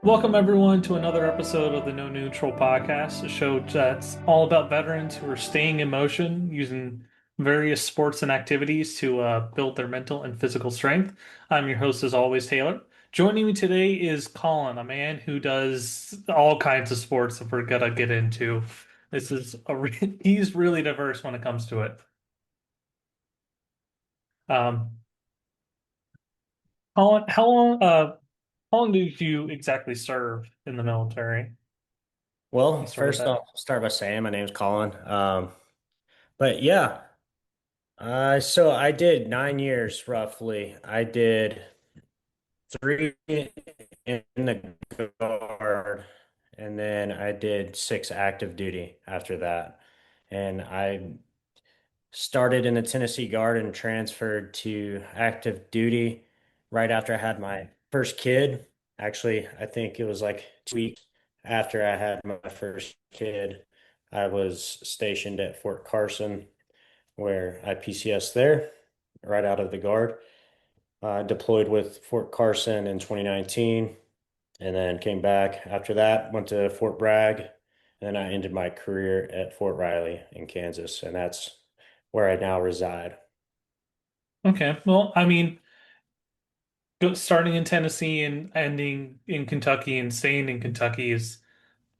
Welcome, everyone, to another episode of the No Neutral Podcast, a show that's all about veterans who are staying in motion using various sports and activities to build their mental and physical strength. I'm your host, as always, Taylor. Joining me today is Colin, a man who does all kinds of sports that we're gonna get into. This is he's really diverse when it comes to it. Um, Colin, how long did you exactly serve in the military? Well, Let's start with first that. I'll start by saying my name's Colin. But yeah, so I did 9 years roughly. I did three in the guard, and then I did six active duty after that. And I started in the Tennessee Guard and transferred to active duty right after I had my first kid. Actually, I think it was like 2 weeks after I had my first kid. I was stationed at Fort Carson, where I PCS there, right out of the Guard. Deployed with Fort Carson in 2019, and then came back after that, went to Fort Bragg, and then I ended my career at Fort Riley in Kansas, and that's where I now reside. Okay, well, I mean, starting in Tennessee and ending in Kentucky and staying in Kentucky is,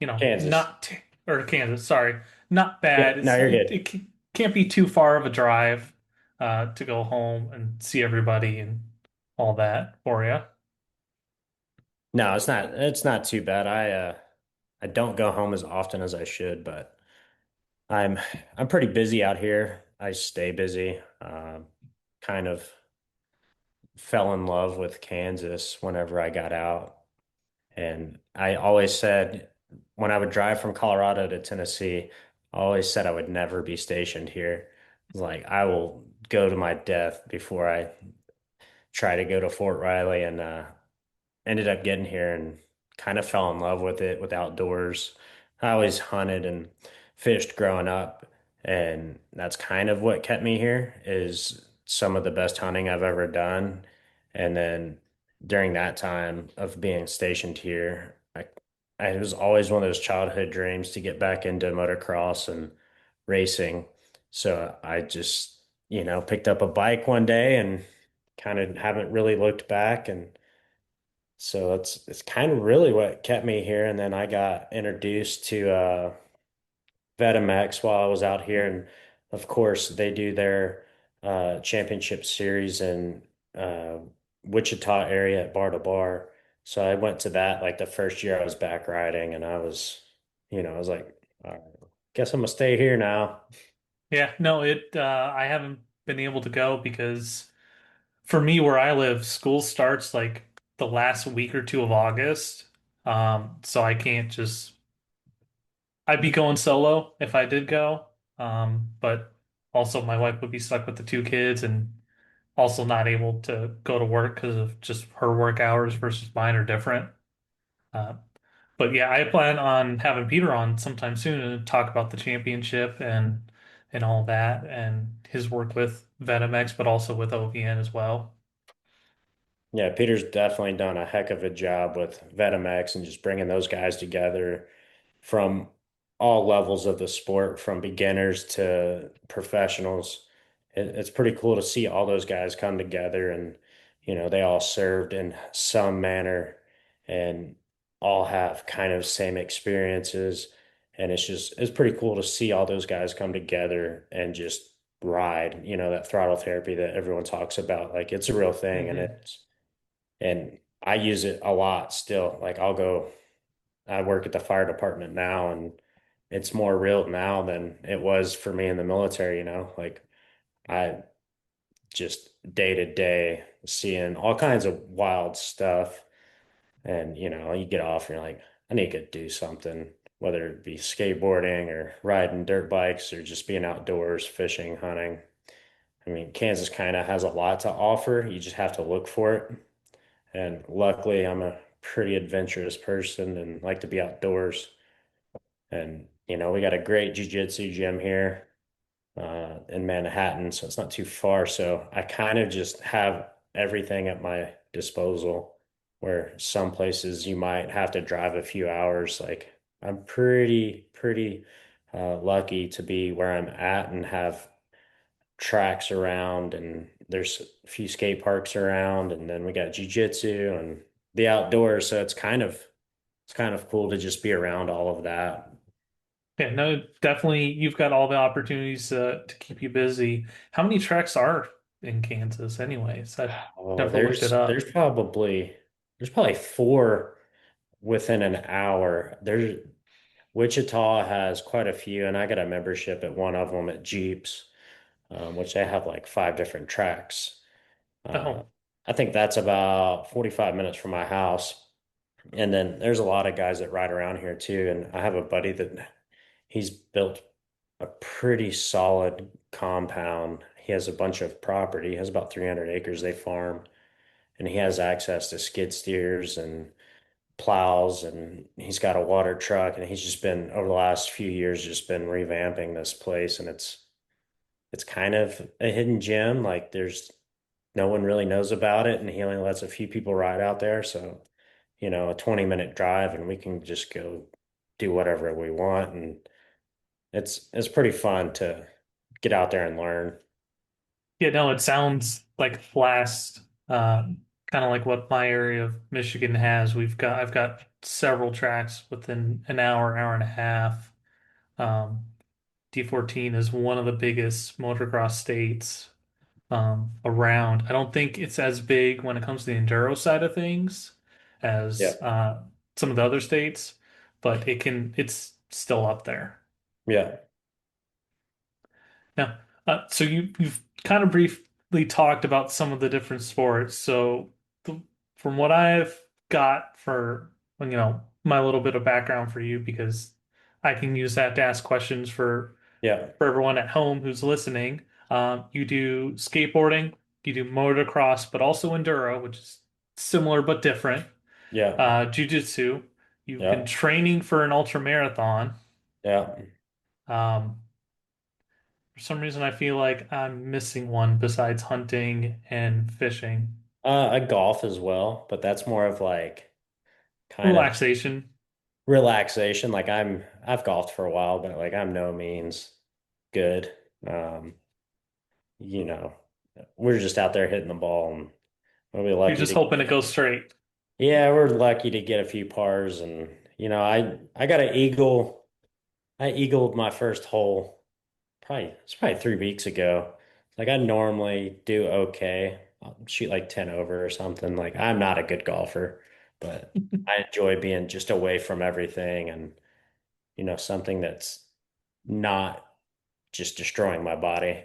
Kansas. not t or Kansas, sorry, not Yeah, bad. no, you're good. Can't be too far of a drive to go home and see everybody and all that for you. No, it's not too bad. I don't go home as often as I should, but I'm I'm pretty busy out here. I stay busy. Kind of fell in love with Kansas whenever I got out. And I always said when I would drive from Colorado to Tennessee, I always said I would never be stationed here. Like I will go to my death before I try to go to Fort Riley, and ended up getting here and kind of fell in love with it, with outdoors. I always hunted and fished growing up, and that's kind of what kept me here is some of the best hunting I've ever done. And then during that time of being stationed here, I it was always one of those childhood dreams to get back into motocross and racing. So I just, picked up a bike one day and kind of haven't really looked back. And so it's kind of really what kept me here. And then I got introduced to Vetamex while I was out here. And of course, they do their championship series in uh, Wichita area at Bar to Bar. So I went to that like the first year I was back riding, and I was like, all right, guess I'm gonna stay here now. Yeah, no, I haven't been able to go because for me where I live, school starts like the last week or two of August. So I can't just I'd be going solo if I did go. But also my wife would be stuck with the two kids and also not able to go to work because of just her work hours versus mine are different. Uh, but yeah, I plan on having Peter on sometime soon to talk about the championship and all that and his work with Venomex, but also with OVN as well. Yeah, Peter's definitely done a heck of a job with Vetamex and just bringing those guys together from all levels of the sport, from beginners to professionals. It's pretty cool to see all those guys come together, and they all served in some manner and all have kind of same experiences. And it's pretty cool to see all those guys come together and just ride, that throttle therapy that everyone talks about. Like it's a real thing, and Hmm. I use it a lot still. Like I work at the fire department now, and it's more real now than it was for me in the military, Like I just day to day seeing all kinds of wild stuff. And, you get off and you're like, I need to do something, whether it be skateboarding or riding dirt bikes or just being outdoors, fishing, hunting. I mean, Kansas kind of has a lot to offer. You just have to look for it. And luckily, I'm a pretty adventurous person and like to be outdoors. And, we got a great jiu-jitsu gym here in Manhattan, so it's not too far. So I kind of just have everything at my disposal. where some places you might have to drive a few hours. Like I'm pretty lucky to be where I'm at and have tracks around, and there's a few skate parks around, and then we got jujitsu and the outdoors. So it's kind of cool to just be around all of that. Yeah, no, definitely you've got all the opportunities to keep you busy. How many tracks are in Kansas anyways? I've Oh, never looked it there's up. probably four within an hour. There's Wichita has quite a few, and I got a membership at one of them at Jeeps, which they have like five different tracks. Uh, Oh, I think that's about 45 minutes from my house. And then there's a lot of guys that ride around here too. And I have a buddy that he's built a pretty solid compound. He has a bunch of property. He has about 300 acres they farm, and he has access to skid steers and plows, and he's got a water truck, and he's just been over the last few years just been revamping this place, and it's kind of a hidden gem. Like there's no one really knows about it, and he only lets a few people ride out there. So, a 20-minute drive and we can just go do whatever we want. And it's pretty fun to get out there and learn. yeah, no, it sounds like last, kind of like what my area of Michigan has. I've got several tracks within an hour, hour and a half. Um, D14 is one of the biggest motocross states around. I don't think it's as big when it comes to the enduro side of things Yeah. as some of the other states, but it's still up there. Yeah. Now, so you've kind of briefly talked about some of the different sports. So from what I've got for, my little bit of background for you, because I can use that to ask questions Yeah. for everyone at home who's listening. You do skateboarding, you do motocross, but also enduro, which is similar but different. Yeah. Jiu-jitsu. You've been Yeah. training for an ultra marathon. Yeah. Um, for some reason, I feel like I'm missing one besides hunting and fishing. I golf as well, but that's more of like kind of Relaxation. relaxation. Like I've golfed for a while, but like I'm no means good. Um, you know, we're just out there hitting the ball, and we'll be You're lucky just to hoping get it goes straight. yeah, we're lucky to get a few pars. And I got an eagle. I eagled my first hole. It's probably 3 weeks ago. Like I normally do okay. I'll shoot like 10 over or something. Like I'm not a good golfer, but I enjoy being just away from everything, and something that's not just destroying my body.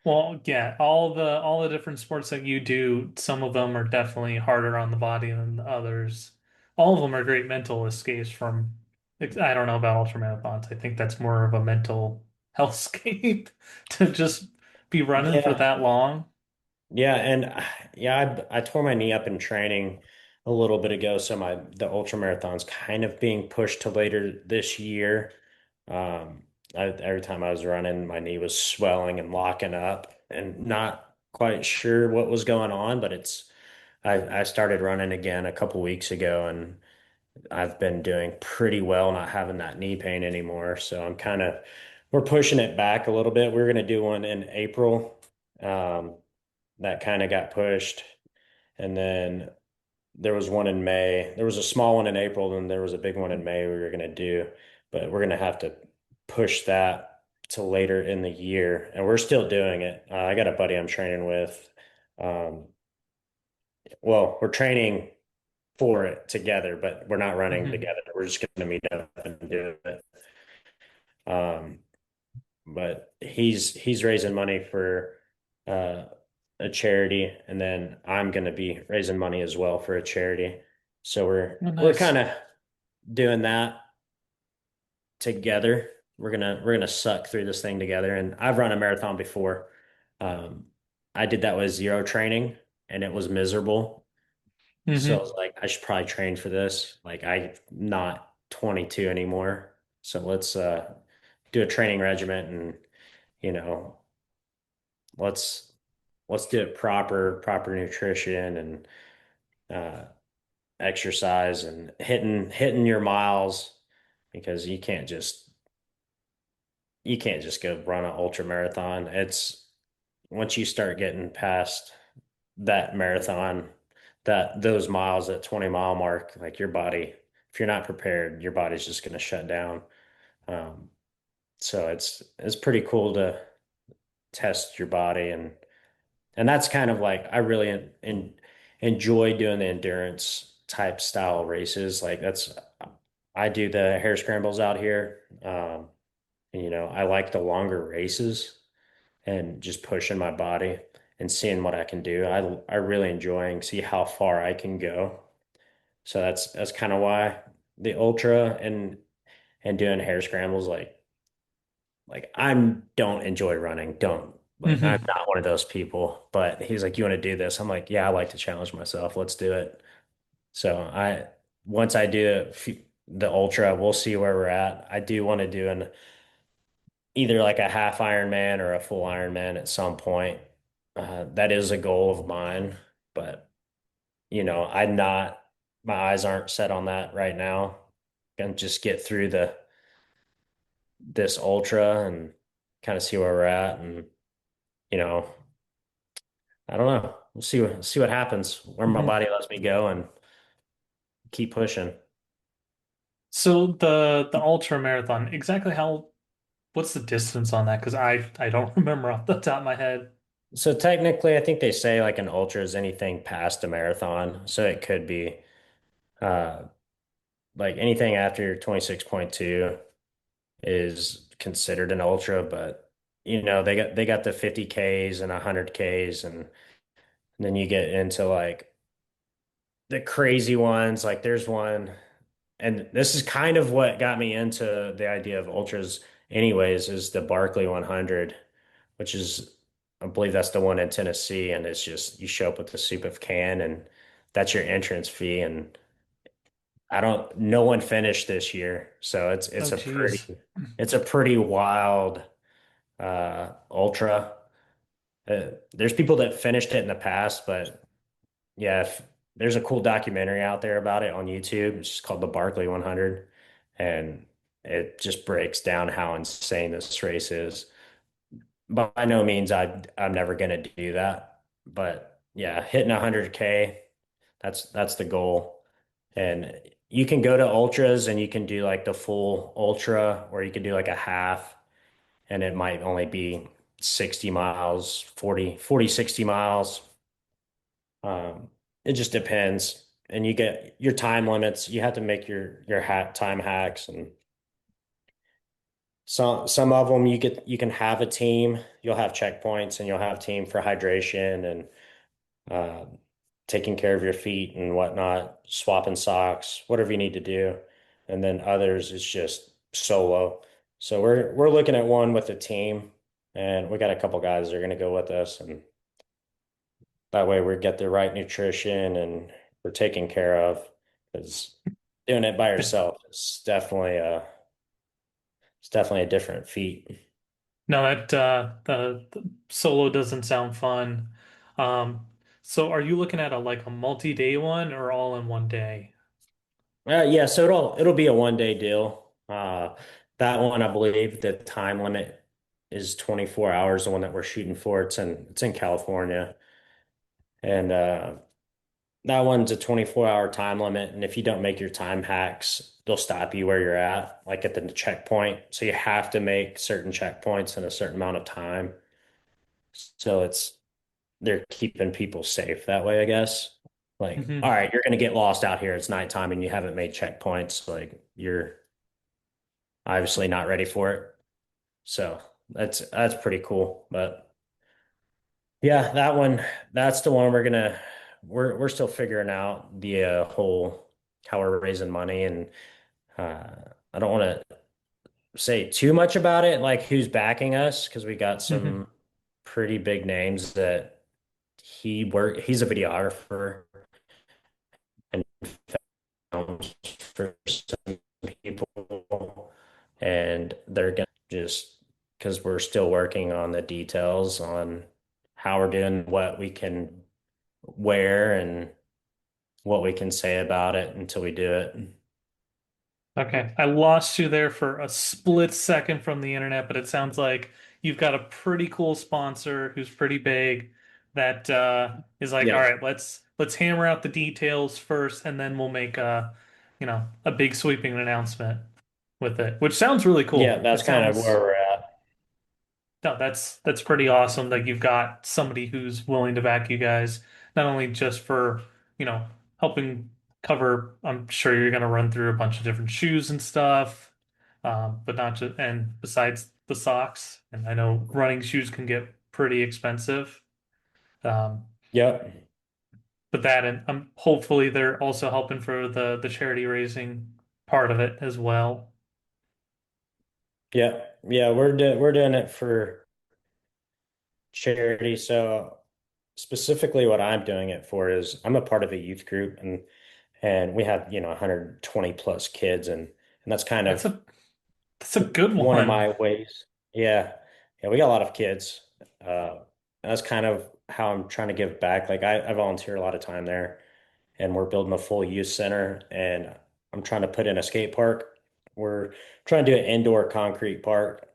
Well, yeah, all the different sports that you do, some of them are definitely harder on the body than the others. All of them are great mental escapes from, I don't know about ultramarathons. I think that's more of a mental hellscape to just be running for Yeah. that long. Yeah, and yeah, I tore my knee up in training a little bit ago, so the ultra marathon's kind of being pushed to later this year. Every time I was running, my knee was swelling and locking up, and not quite sure what was going on, but I started running again a couple weeks ago, and I've been doing pretty well, not having that knee pain anymore. So we're pushing it back a little bit. We're gonna do one in April. Um, that kind of got pushed. And then there was one in May. There was a small one in April, and there was a big one in May we were going to do, but we're going to have to push that to later in the year. And we're still doing it. I got a buddy I'm training with. Um, well, we're training for it together, but we're not running Hmm. together. We're just going to meet up and do it. Um, but he's raising money for uh, a charity, and then I'm going to be raising money as well for a charity. So Oh, we're nice. kind of doing that together. We're gonna suck through this thing together. And I've run a marathon before. Um, I did that with zero training, and it was miserable. So I Hmm. was like, I should probably train for this. Like I'm not 22 anymore, so let's do a training regimen, and you know let's let's do it proper nutrition, and uh, exercise and hitting your miles because you can't just go run an ultra marathon. It's once you start getting past that marathon, that those miles, that 20-mile mark, like your body, if you're not prepared, your body's just going to shut down. Um, so it's pretty cool to test your body and that's kind of like I really enjoy doing the endurance type style races. Like that's I do the hair scrambles out here. And, I like the longer races and just pushing my body and seeing what I can do. I really enjoying see how far I can go. So that's kind of why the ultra and doing hair scrambles like I'm don't enjoy running. Don't like I'm Hmm. not one of those people. But he's like, "You want to do this?" I'm like, "Yeah, I like to challenge myself. Let's do it." So I once I do the ultra, we'll see where we're at. I do want to do an either like a half Ironman or a full Ironman at some point. That is a goal of mine, but I'm not. My eyes aren't set on that right now. Gonna just get through the this ultra and kind of see where we're at, and you know, I don't know. We'll see what happens, where my Hmm. body lets me go, and keep pushing. So the ultra marathon, exactly what's the distance on that? Because I don't remember off the top of my head. So technically, I think they say like an ultra is anything past a marathon. So it could be uh like anything after 26.2 is considered an ultra, but they got the 50 Ks and 100 Ks and then you get into like the crazy ones. Like there's one, and this is kind of what got me into the idea of ultras anyways, is the Barkley 100, which is I believe that's the one in Tennessee, and it's just you show up with a soup of can and that's your entrance fee. And I don't no one finished this year. So Oh, geez. it's a pretty wild ultra. There's people that finished it in the past, but yeah, there's a cool documentary out there about it on YouTube. It's just called the Barkley 100, and it just breaks down how insane this race is. By no means I'm never gonna do that, but yeah, hitting 100K, that's the goal. And you can go to ultras and you can do like the full ultra, or you can do like a half, and it might only be 60 miles, 60 miles. It just depends. And you get your time limits. You have to make your time hacks, and some of them you can have a team. You'll have checkpoints and you'll have team for hydration and uh, taking care of your feet and whatnot, swapping socks, whatever you need to do. And then others is just solo. So we're looking at one with a team, and we got a couple guys that are going to go with us, and that way we get the right nutrition and we're taken care of. Because doing it by yourself is definitely a different feat. No, that the solo doesn't sound fun. So are you looking at a like a multi-day one or all in one day? Yeah, so it'll be a 1 day deal. That one, I believe the time limit is 24 hours, the one that we're shooting for. It's in California. And that one's a 24-hour time limit. And if you don't make your time hacks, they'll stop you where you're at, like at the checkpoint. So you have to make certain checkpoints in a certain amount of time. So they're keeping people safe that way, I guess. Like, all Hmm. right, you're gonna get lost out here. It's nighttime and you haven't made checkpoints. Like you're obviously not ready for it. So that's pretty cool. But yeah, that's the one we're still figuring out the whole how we're raising money, and I don't want to say too much about it, like who's backing us, because we got Hmm. some pretty big names that he's a videographer and films for some people, and they're gonna just because we're still working on the details on how we're doing what we can wear and what we can say about it until we do it. Okay, I lost you there for a split second from the internet, but it sounds like you've got a pretty cool sponsor who's pretty big that is like, all Yeah. right, let's hammer out the details first, and then we'll make a big sweeping announcement with it, which sounds really Yeah, cool. It that's kind of sounds where we're at. No, that's pretty awesome that you've got somebody who's willing to back you guys, not only just for, helping cover, I'm sure you're gonna run through a bunch of different shoes and stuff, but not just, and besides the socks, and I know running shoes can get pretty expensive. Um, Yep. but that and hopefully they're also helping for the charity raising part of it as well. Yeah. Yeah, we're doing it for charity. So specifically what I'm doing it for is I'm a part of a youth group and we have, 120 plus kids and that's kind That's of a that's a good one of one. my ways. Yeah. Yeah, we got a lot of kids. Uh, that's kind of how I'm trying to give back. Like I volunteer a lot of time there and we're building a full youth center and I'm trying to put in a skate park. We're trying to do an indoor concrete park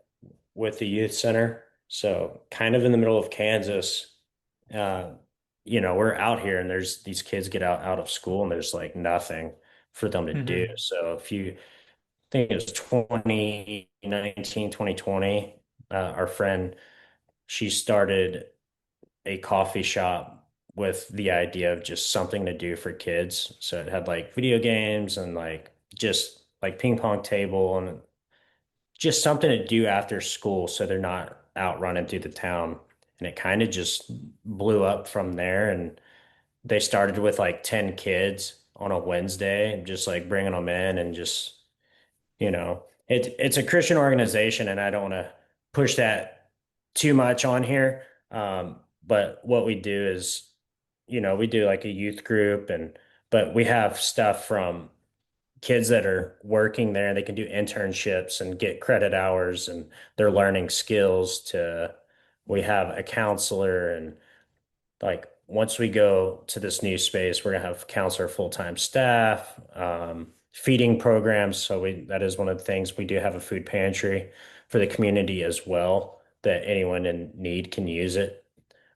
with the youth center. So kind of in the middle of Kansas, uh, we're out here and there's these kids get out of school and there's like nothing for them to do. Hmm. So if you think it was 2019, 2020, our friend, she started a coffee shop with the idea of just something to do for kids. So it had like video games and like just like ping pong table and just something to do after school so they're not out running through the town. And it kind of just blew up from there. And they started with like 10 kids on a Wednesday, just like bringing them in and just, it's a Christian organization and I don't want to push that too much on here. But what we do is, we do like a youth group but we have stuff from kids that are working there, they can do internships and get credit hours and they're learning skills to we have a counselor and like once we go to this new space, we're gonna have counselor full-time staff, feeding programs. So we that is one of the things we do have a food pantry for the community as well, that anyone in need can use it.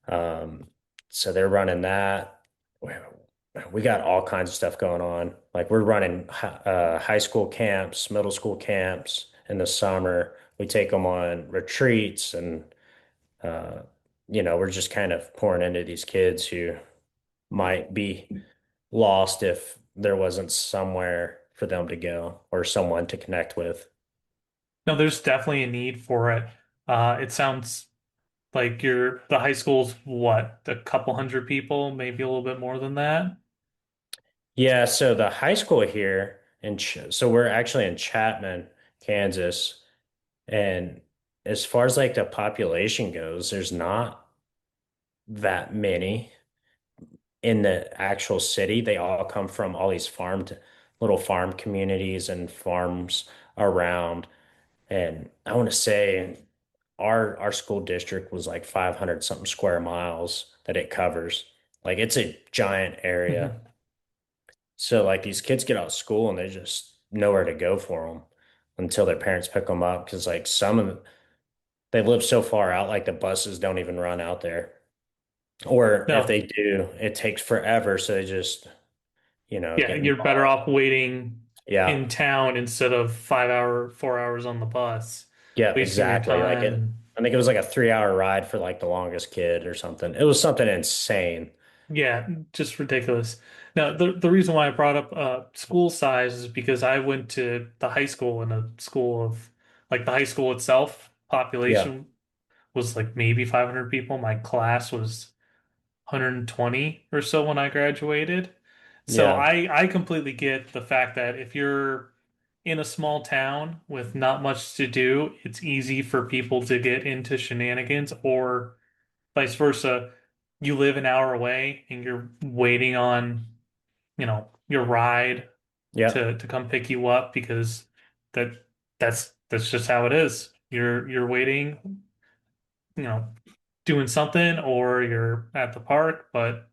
Um, so they're running that. We got all kinds of stuff going on. Like we're running high school camps, middle school camps in the summer. We take them on retreats and uh, we're just kind of pouring into these kids who might be lost if there wasn't somewhere for them to go or someone to connect with. No, there's definitely a need for it. It sounds like the high school's what, a couple hundred people, maybe a little bit more than that. Yeah, so the high school here so we're actually in Chapman, Kansas, and as far as like the population goes, there's not that many in the actual city. They all come from all these little farm communities and farms around. And I want to say our school district was like 500 something square miles that it covers. Like it's a giant area. Mhm. So like these kids get out of school and there's just nowhere to go for them until their parents pick them up because like they live so far out, like the buses don't even run out there. Or if No, they do, it takes forever. So they just, yeah, getting you're better lost. off waiting Yeah. in town instead of 5 hour, 4 hours on the bus, Yeah, wasting your exactly. time. And I think it was like a 3 hour ride for like the longest kid or something. It was something insane. yeah, just ridiculous. Now, the reason why I brought up school size is because I went to the high school in a school of like the high school itself, Yeah. population was like maybe 500 people. My class was 120 or so when I graduated. So Yeah. I completely get the fact that if you're in a small town with not much to do, it's easy for people to get into shenanigans or vice versa. You live an hour away and you're waiting on, your ride Yeah. to come pick you up because that's just how it is. You're waiting, you know, doing something or you're at the park, but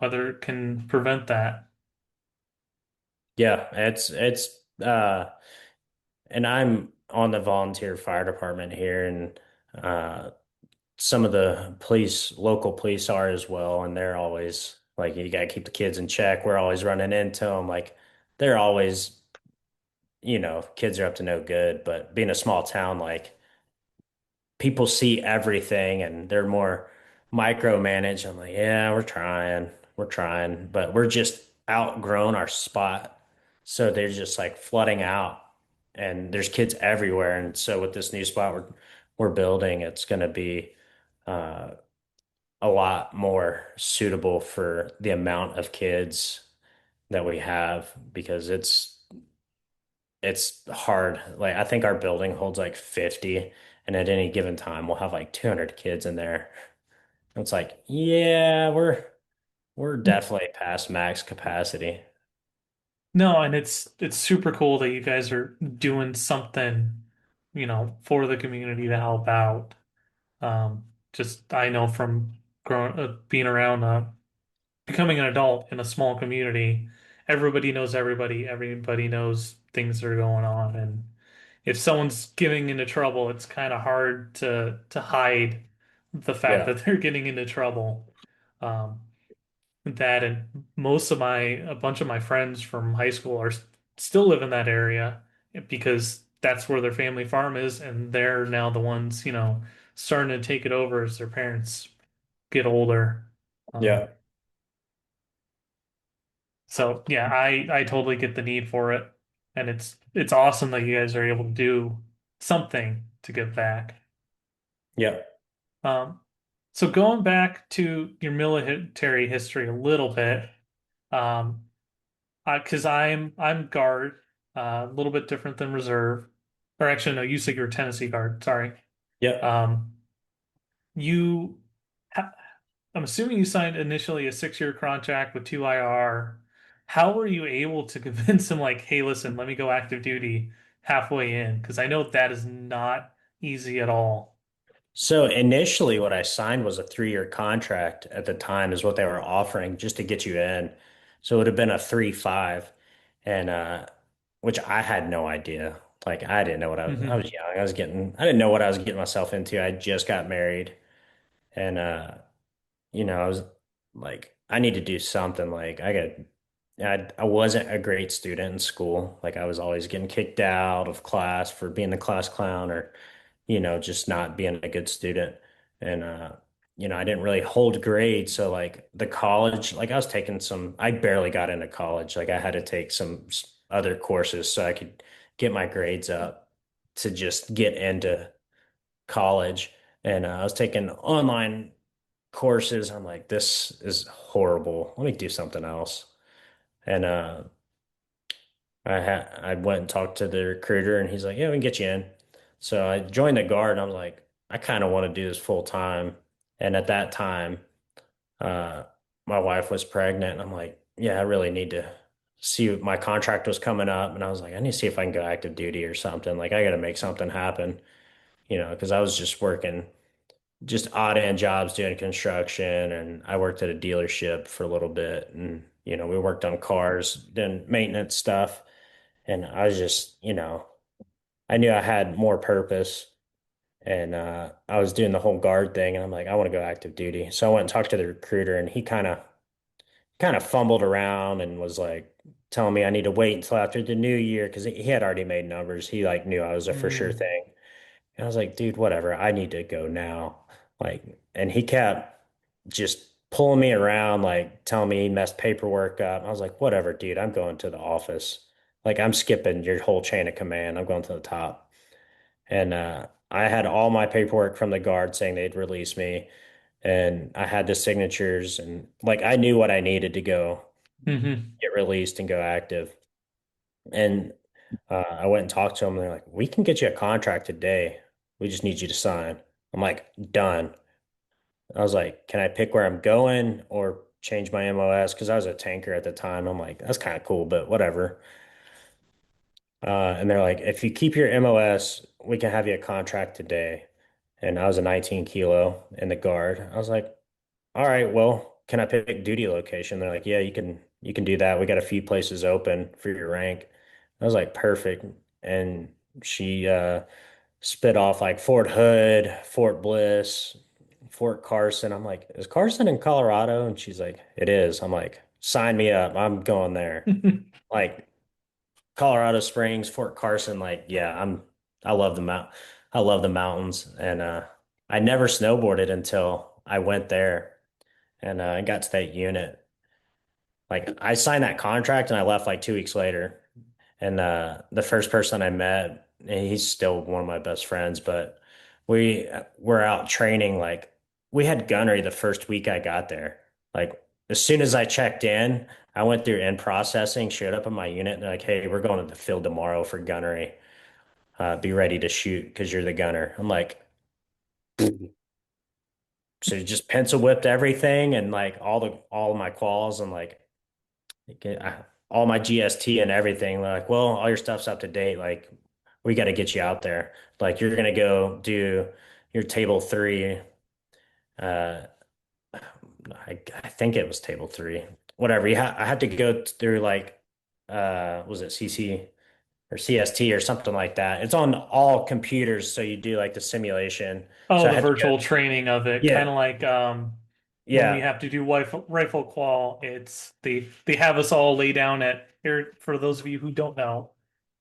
weather can prevent that. Yeah, it's and I'm on the volunteer fire department here, and some of the local police are as well, and they're always like, you gotta keep the kids in check. We're always running into them. Like, they're always, kids are up to no good, but being a small town, like, people see everything and they're more micromanaged. I'm like, yeah, we're trying, but we're just outgrown our spot. So they're just like flooding out and there's kids everywhere. And so with this new spot we're building, it's going to be uh, a lot more suitable for the amount of kids that we have because it's hard. Like, I think our building holds like 50, and at any given time we'll have like 200 kids in there. It's like, yeah, we're definitely past max capacity. No, and it's super cool that you guys are doing something, for the community to help out. Just I know from growing being around becoming an adult in a small community, everybody knows everybody, everybody knows things are going on, and if someone's getting into trouble, it's kind of hard to hide the fact Yeah. that they're getting into trouble. Um, that and a bunch of my friends from high school still live in that area because that's where their family farm is, and they're now the ones, starting to take it over as their parents get older. Um, Yeah. so yeah, I totally get the need for it, and it's awesome that you guys are able to do something to give back. Yeah. Um, so going back to your military history a little bit, um, because I'm guard, a little bit different than reserve, or actually no, you said you were Tennessee guard. Sorry. Yeah. Um, you, ha- I'm assuming you signed initially a 6-year contract with 2IR. How were you able to convince him like, hey, listen, let me go active duty halfway in? Because I know that is not easy at all. So initially what I signed was a 3-year contract at the time is what they were offering just to get you in. So it would have been a 3-5, and which I had no idea. Like, I didn't know what I Hmm. was young. I didn't know what I was getting myself into. I just got married, and I was like, I need to do something. Like, I wasn't a great student in school. Like, I was always getting kicked out of class for being the class clown or, just not being a good student. And, I didn't really hold grades. So, like, the college, like, I barely got into college. Like, I had to take some other courses so I could get my grades up to just get into college. And I was taking online courses. I'm like, this is horrible. Let me do something else. And I went and talked to the recruiter, and he's like, yeah, we can get you in. So I joined the guard, and I'm like, I kind of want to do this full time. And at that time, uh, my wife was pregnant, and I'm like, yeah, I really need to see. My contract was coming up, and I was like, I need to see if I can go active duty or something. Like, I got to make something happen, because I was just working just odd end jobs doing construction, and I worked at a dealership for a little bit, and we worked on cars, doing maintenance stuff, and I was just, I knew I had more purpose, and I was doing the whole guard thing, and I'm like, I want to go active duty. So I went and talked to the recruiter, and he kind of fumbled around and was like telling me I need to wait until after the new year because he had already made numbers. He like knew I was a for sure Mm. thing. And I was like, dude, whatever. I need to go now. Like, and he kept just pulling me around, like telling me he messed paperwork up. I was like, whatever, dude. I'm going to the office. Like, I'm skipping your whole chain of command. I'm going to the top. And I had all my paperwork from the guard saying they'd release me. And I had the signatures, and like I knew what I needed to go Hmm. get released and go active. And I went and talked to them, and they're like, "We can get you a contract today. We just need you to sign." I'm like, "Done." I was like, "Can I pick where I'm going or change my MOS?" Because I was a tanker at the time. I'm like, "That's kind of cool, but whatever." And they're like, "If you keep your MOS, we can have you a contract today." And I was a 19 kilo in the guard. I was like, "All right, well, can I pick duty location?" They're like, "Yeah, you can." you can do that. We got a few places open for your rank. I was like, perfect. And she spit off like Fort Hood, Fort Bliss, Fort Carson. I'm like, is Carson in Colorado? And she's like, it is. I'm like, sign me up. I'm going there. Like Colorado Springs, Fort Carson, like, yeah, I love I love the mountains. And I never snowboarded until I went there and I got to that unit. Like I signed that contract and I left like 2 weeks later. And the first person I met, and he's still one of my best friends, but we were out training. Like we had gunnery the first week I got there. Like as soon as I checked in, I went through in processing, showed up in my unit, and they're like, "Hey, we're going to the field tomorrow for gunnery. Be ready to shoot because you're the gunner." I'm like, so just pencil whipped everything and like all of my quals and like all my GST and everything. They're like, well, all your stuff's up to date. Like, we got to get you out there. Like, you're gonna go do your table three. Uh, I think it was table three. Whatever. I had to go through like, was it CC or CST or something like that? It's on all computers, so you do like the simulation. Oh, So I the had to go. virtual training of it, kind Yeah, of like when we yeah, have to do rifle qual. It's they have us all lay down at here for those of you who don't know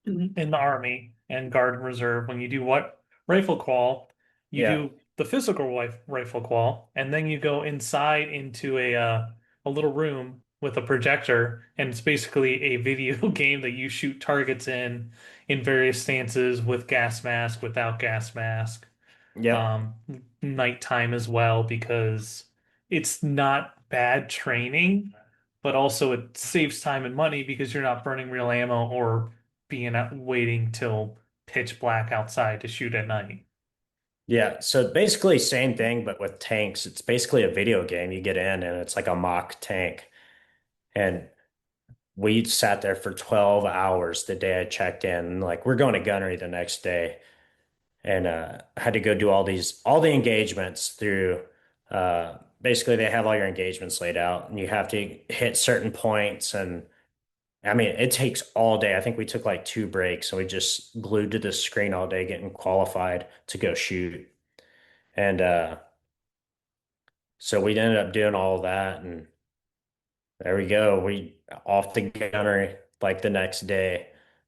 in the Army and Guard and Reserve. When you do what rifle qual, you yeah, do the physical rifle qual, and then you go inside into a little room with a projector, and it's basically a video game that you shoot targets in various stances with gas mask, without gas mask, yep. um, nighttime as well, because it's not bad training, but also it saves time and money because you're not burning real ammo or being out waiting till pitch black outside to shoot at night. Yeah, so basically same thing, but with tanks. It's basically a video game. You get in and it's like a mock tank. And we sat there for 12 hours the day I checked in. Like we're going to gunnery the next day and had to go do all the engagements through basically they have all your engagements laid out and you have to hit certain points and I mean it takes all day. I think we took like 2 breaks and we just glued to the screen all day getting qualified to go shoot. And so we ended up doing all of that, and there we go. We off the gunner like the next day,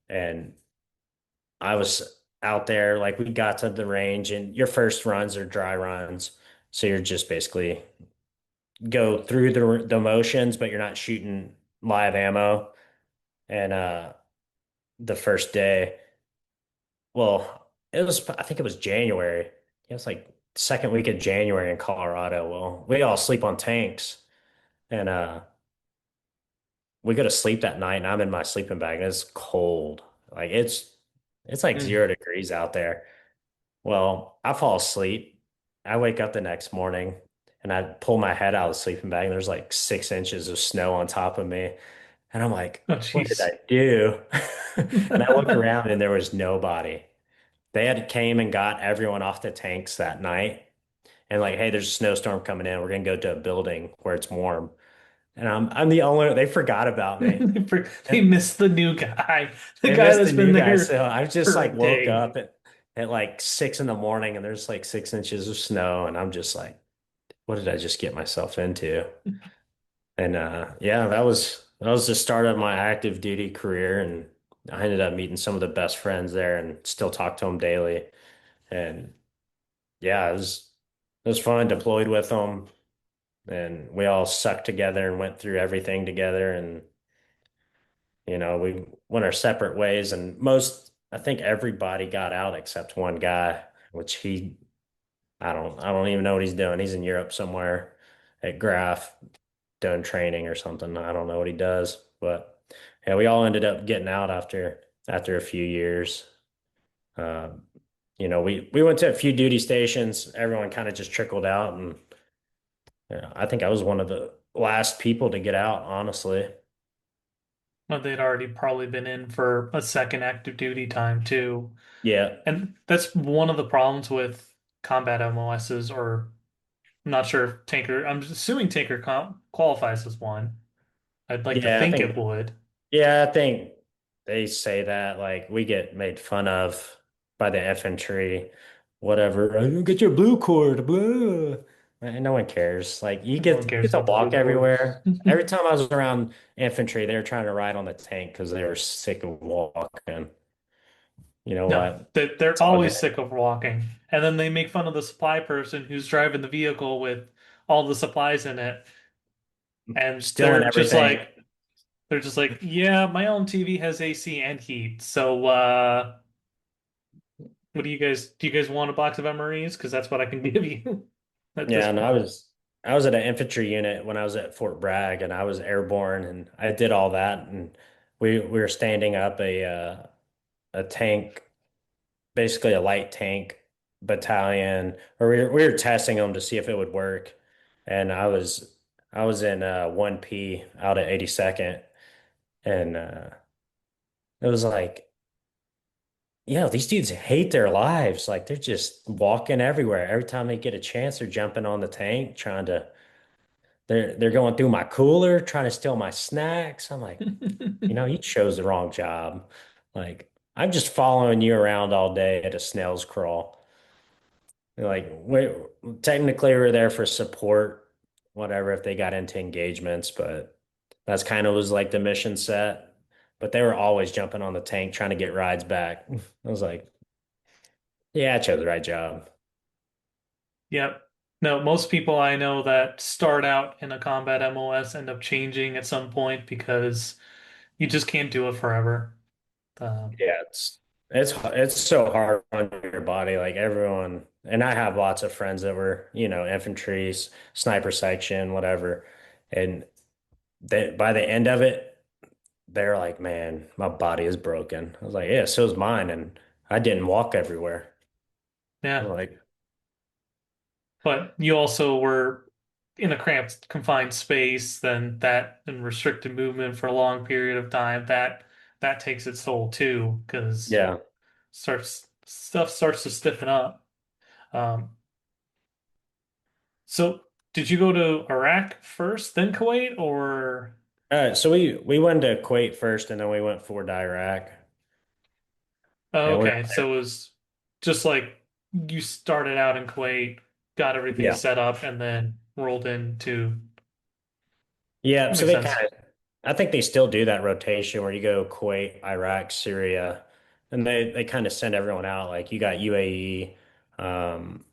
and I was out there like we got to the range, and your first runs are dry runs, so you're just basically go through the motions, but you're not shooting live ammo. And the first day, well, it was I think it was January. It was like second week of January in Colorado. Well, we all sleep on tanks. And we go to sleep that night and I'm in my sleeping bag and it's cold. Like it's like Mm. 0 degrees out there. Well, I fall asleep. I wake up the next morning and I pull my head out of the sleeping bag and there's like 6 inches of snow on top of me. And I'm like, Oh, what did jeez. I do? And I look around and there was nobody. They had came and got everyone off the tanks that night and like, hey, there's a snowstorm coming in. We're gonna go to a building where it's warm. And I'm the only they forgot about me. They missed the new guy, the They guy missed that's the been new guy. there So I just for a like woke day. up at like 6 in the morning and there's like 6 inches of snow. And I'm just like, what did I just get myself into? And yeah, that was the start of my active duty career. And I ended up meeting some of the best friends there and still talk to them daily. And yeah, it was fun, deployed with them. And we all sucked together and went through everything together. And we went our separate ways and I think everybody got out except one guy, which I don't even know what he's doing. He's in Europe somewhere at Graf doing training or something. I don't know what he does, but yeah, we all ended up getting out after a few years. Uh, we went to a few duty stations. Everyone kind of just trickled out, and I think I was one of the last people to get out, honestly. But they'd already probably been in for a second active duty time too. Yeah, And that's one of the problems with combat MOSs, or I'm not sure if Tanker, I'm assuming Tanker qualifies as one. I'd like to Yeah, I think think it would. yeah, I think they say that like we get made fun of by the infantry, whatever. Get your blue cord, blah. And no one cares. Like No one you cares get to about the blue walk cord. everywhere. Every time I was around infantry, they were trying to ride on the tank because they were sick of walking. You know No, what? they're It's all always good. sick of walking. And then they make fun of the supply person who's driving the vehicle with all the supplies in it. And Stealing everything. they're just like, yeah, my own TV has AC and heat. So what do you guys want a box of MREs? Because that's what I can give you at Yeah, this and point. I was at an infantry unit when I was at Fort Bragg, and I was airborne, and I did all that, and we were standing up a tank, basically a light tank battalion, or we were testing them to see if it would work, and I was in 1P out at 82nd, and it was like, yeah, these dudes hate their lives, like they're just walking everywhere. Every time they get a chance, they're jumping on the tank, trying to. They're going through my cooler, trying to steal my snacks. I'm like, you chose the wrong job. Like, I'm just following you around all day at a snail's crawl. Like, we technically we're there for support, whatever, if they got into engagements, but that's kind of was like the mission set. But they were always jumping on the tank trying to get rides back. I was like, yeah, I chose the right job. Yep. No, most people I know that start out in a combat MOS end up changing at some point because you just can't do it forever. Um, Yeah, it's so hard on your body. Like everyone, and I have lots of friends that were, infantry, sniper section, whatever. And by the end of it, they're like, man, my body is broken. I was like, yeah, so is mine. And I didn't walk everywhere. I'm yeah. like, But you also were in a cramped, confined space, then that and restricted movement for a long period of time, that takes its toll too, because yeah. starts stuff starts to stiffen up. Um, so did you go to Iraq first, then Kuwait, or So we went to Kuwait first, and then we went forward to Iraq, oh, and we were okay, so it was just like you started out in Kuwait, got everything yeah, set up, and then rolled into yeah. So makes they sense. kind of, I think they still do that rotation where you go Kuwait, Iraq, Syria, and they kind of send everyone out. Like you got UAE, um,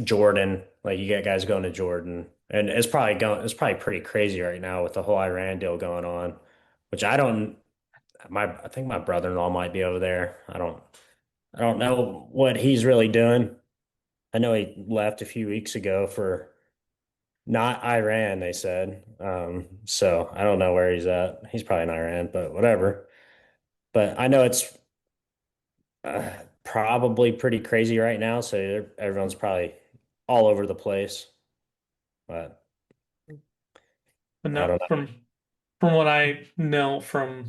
Jordan, like you got guys going to Jordan, and it's probably pretty crazy right now with the whole Iran deal going on, which I think my brother-in-law might be over there. I don't know what he's really doing. I know he left a few weeks ago for not Iran, they said. So I don't know where he's at. He's probably in Iran, but whatever. But I know it's probably pretty crazy right now, so everyone's probably all over the place. But But I no, don't know. from what I know from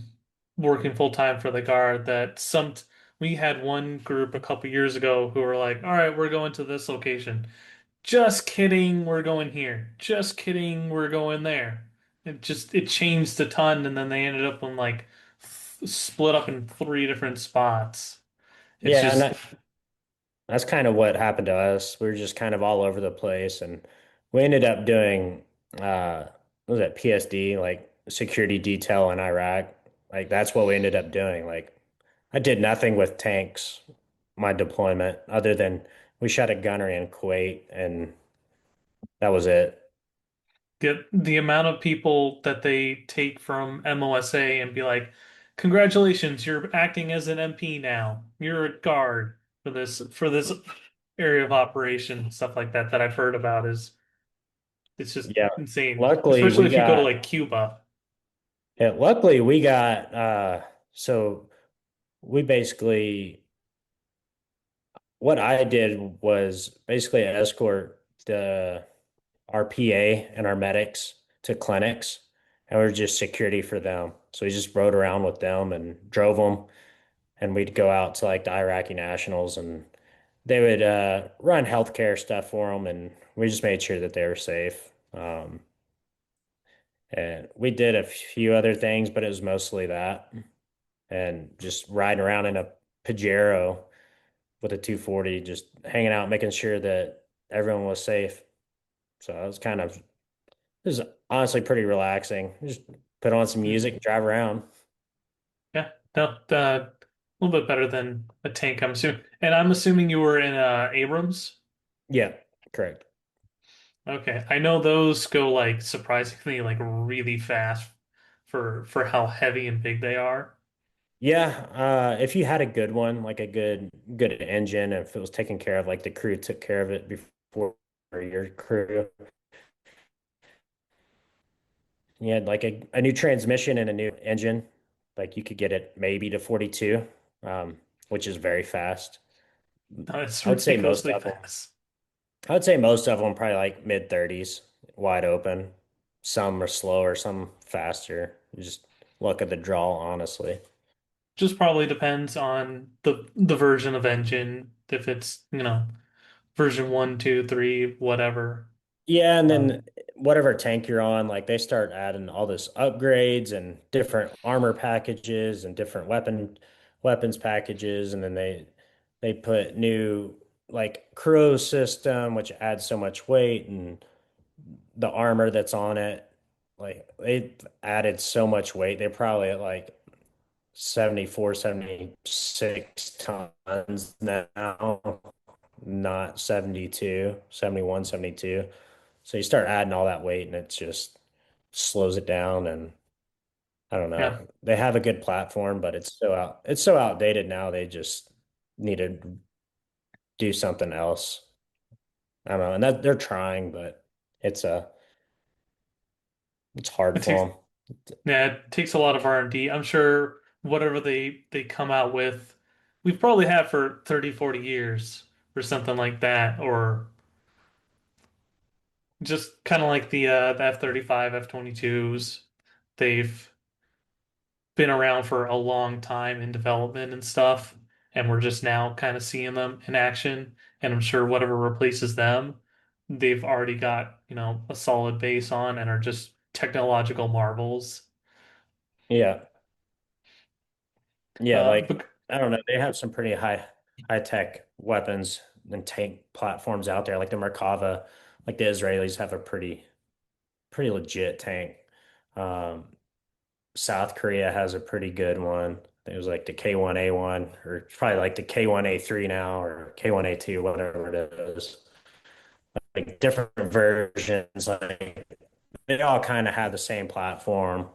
working full time for the guard, that we had one group a couple years ago who were like, "All right, we're going to this location." Just kidding, we're going here. Just kidding, we're going there. It changed a ton, and then they ended up in like split up in three different spots. It's Yeah, and just that's kind of what happened to us. We were just kind of all over the place, and we ended up doing what was that PSD, like security detail in Iraq. Like that's what we ended up doing. Like I did nothing with tanks, my deployment, other than we shot a gunnery in Kuwait, and that was it. the amount of people that they take from MOSA and be like, "Congratulations, you're acting as an MP now. You're a guard for this area of operation." Stuff like that that I've heard about is it's just Yeah. insane, Luckily especially we if you go to got like Cuba. luckily we got so we basically what I did was basically escort the our PA and our medics to clinics, and we are just security for them. So we just rode around with them and drove them, and we'd go out to like the Iraqi nationals, and they would run healthcare stuff for them, and we just made sure that they were safe. And we did a few other things, but it was mostly that and just riding around in a Pajero with a 240, just hanging out, making sure that everyone was safe. So it was honestly pretty relaxing. Just put on some music and drive around. Yeah, no, a little bit better than a tank, I'm assuming. And I'm assuming you were in Abrams. Yeah, correct. Okay, I know those go like surprisingly like really fast for how heavy and big they are. Yeah, if you had a good one, like a good engine, if it was taken care of, like the crew took care of it before your crew, you had like a new transmission and a new engine, like you could get it maybe to 42, which is very fast. No, it's I would say most ridiculously of them. fast. I would say most of them probably like mid 30s, wide open. Some are slower, some faster. You just luck of the draw, honestly. Just probably depends on the version of engine. If it's, version one, two, three, whatever. Yeah, and Um, then whatever tank you're on, like they start adding all this upgrades and different armor packages and different weapons packages, and then they put new like crew system, which adds so much weight, and the armor that's on it, like they added so much weight. They're probably at like 74, 76 tons now, not 72, 71, 72. So you start adding all that weight and it just slows it down. And I don't yeah, know. They have a good platform, but it's so outdated now. They just need to do something else. I don't know. And that they're trying, but it's it's hard it takes for them. yeah, it takes a lot of R&D. I'm sure whatever they come out with, we've probably had for 30, 40 years or something like that, or just kind of like the F-35, F-22s. They've been around for a long time in development and stuff, and we're just now kind of seeing them in action. And I'm sure whatever replaces them, they've already got, a solid base on and are just technological marvels. Yeah. Yeah, like But I don't know, they have some pretty high tech weapons and tank platforms out there, like the Merkava, like the Israelis have a pretty legit tank. Um, South Korea has a pretty good one. It was like the K1A1, or it's probably like the K1A3 now, or K1A2, whatever it is. Like different versions, like they all kind of have the same platform.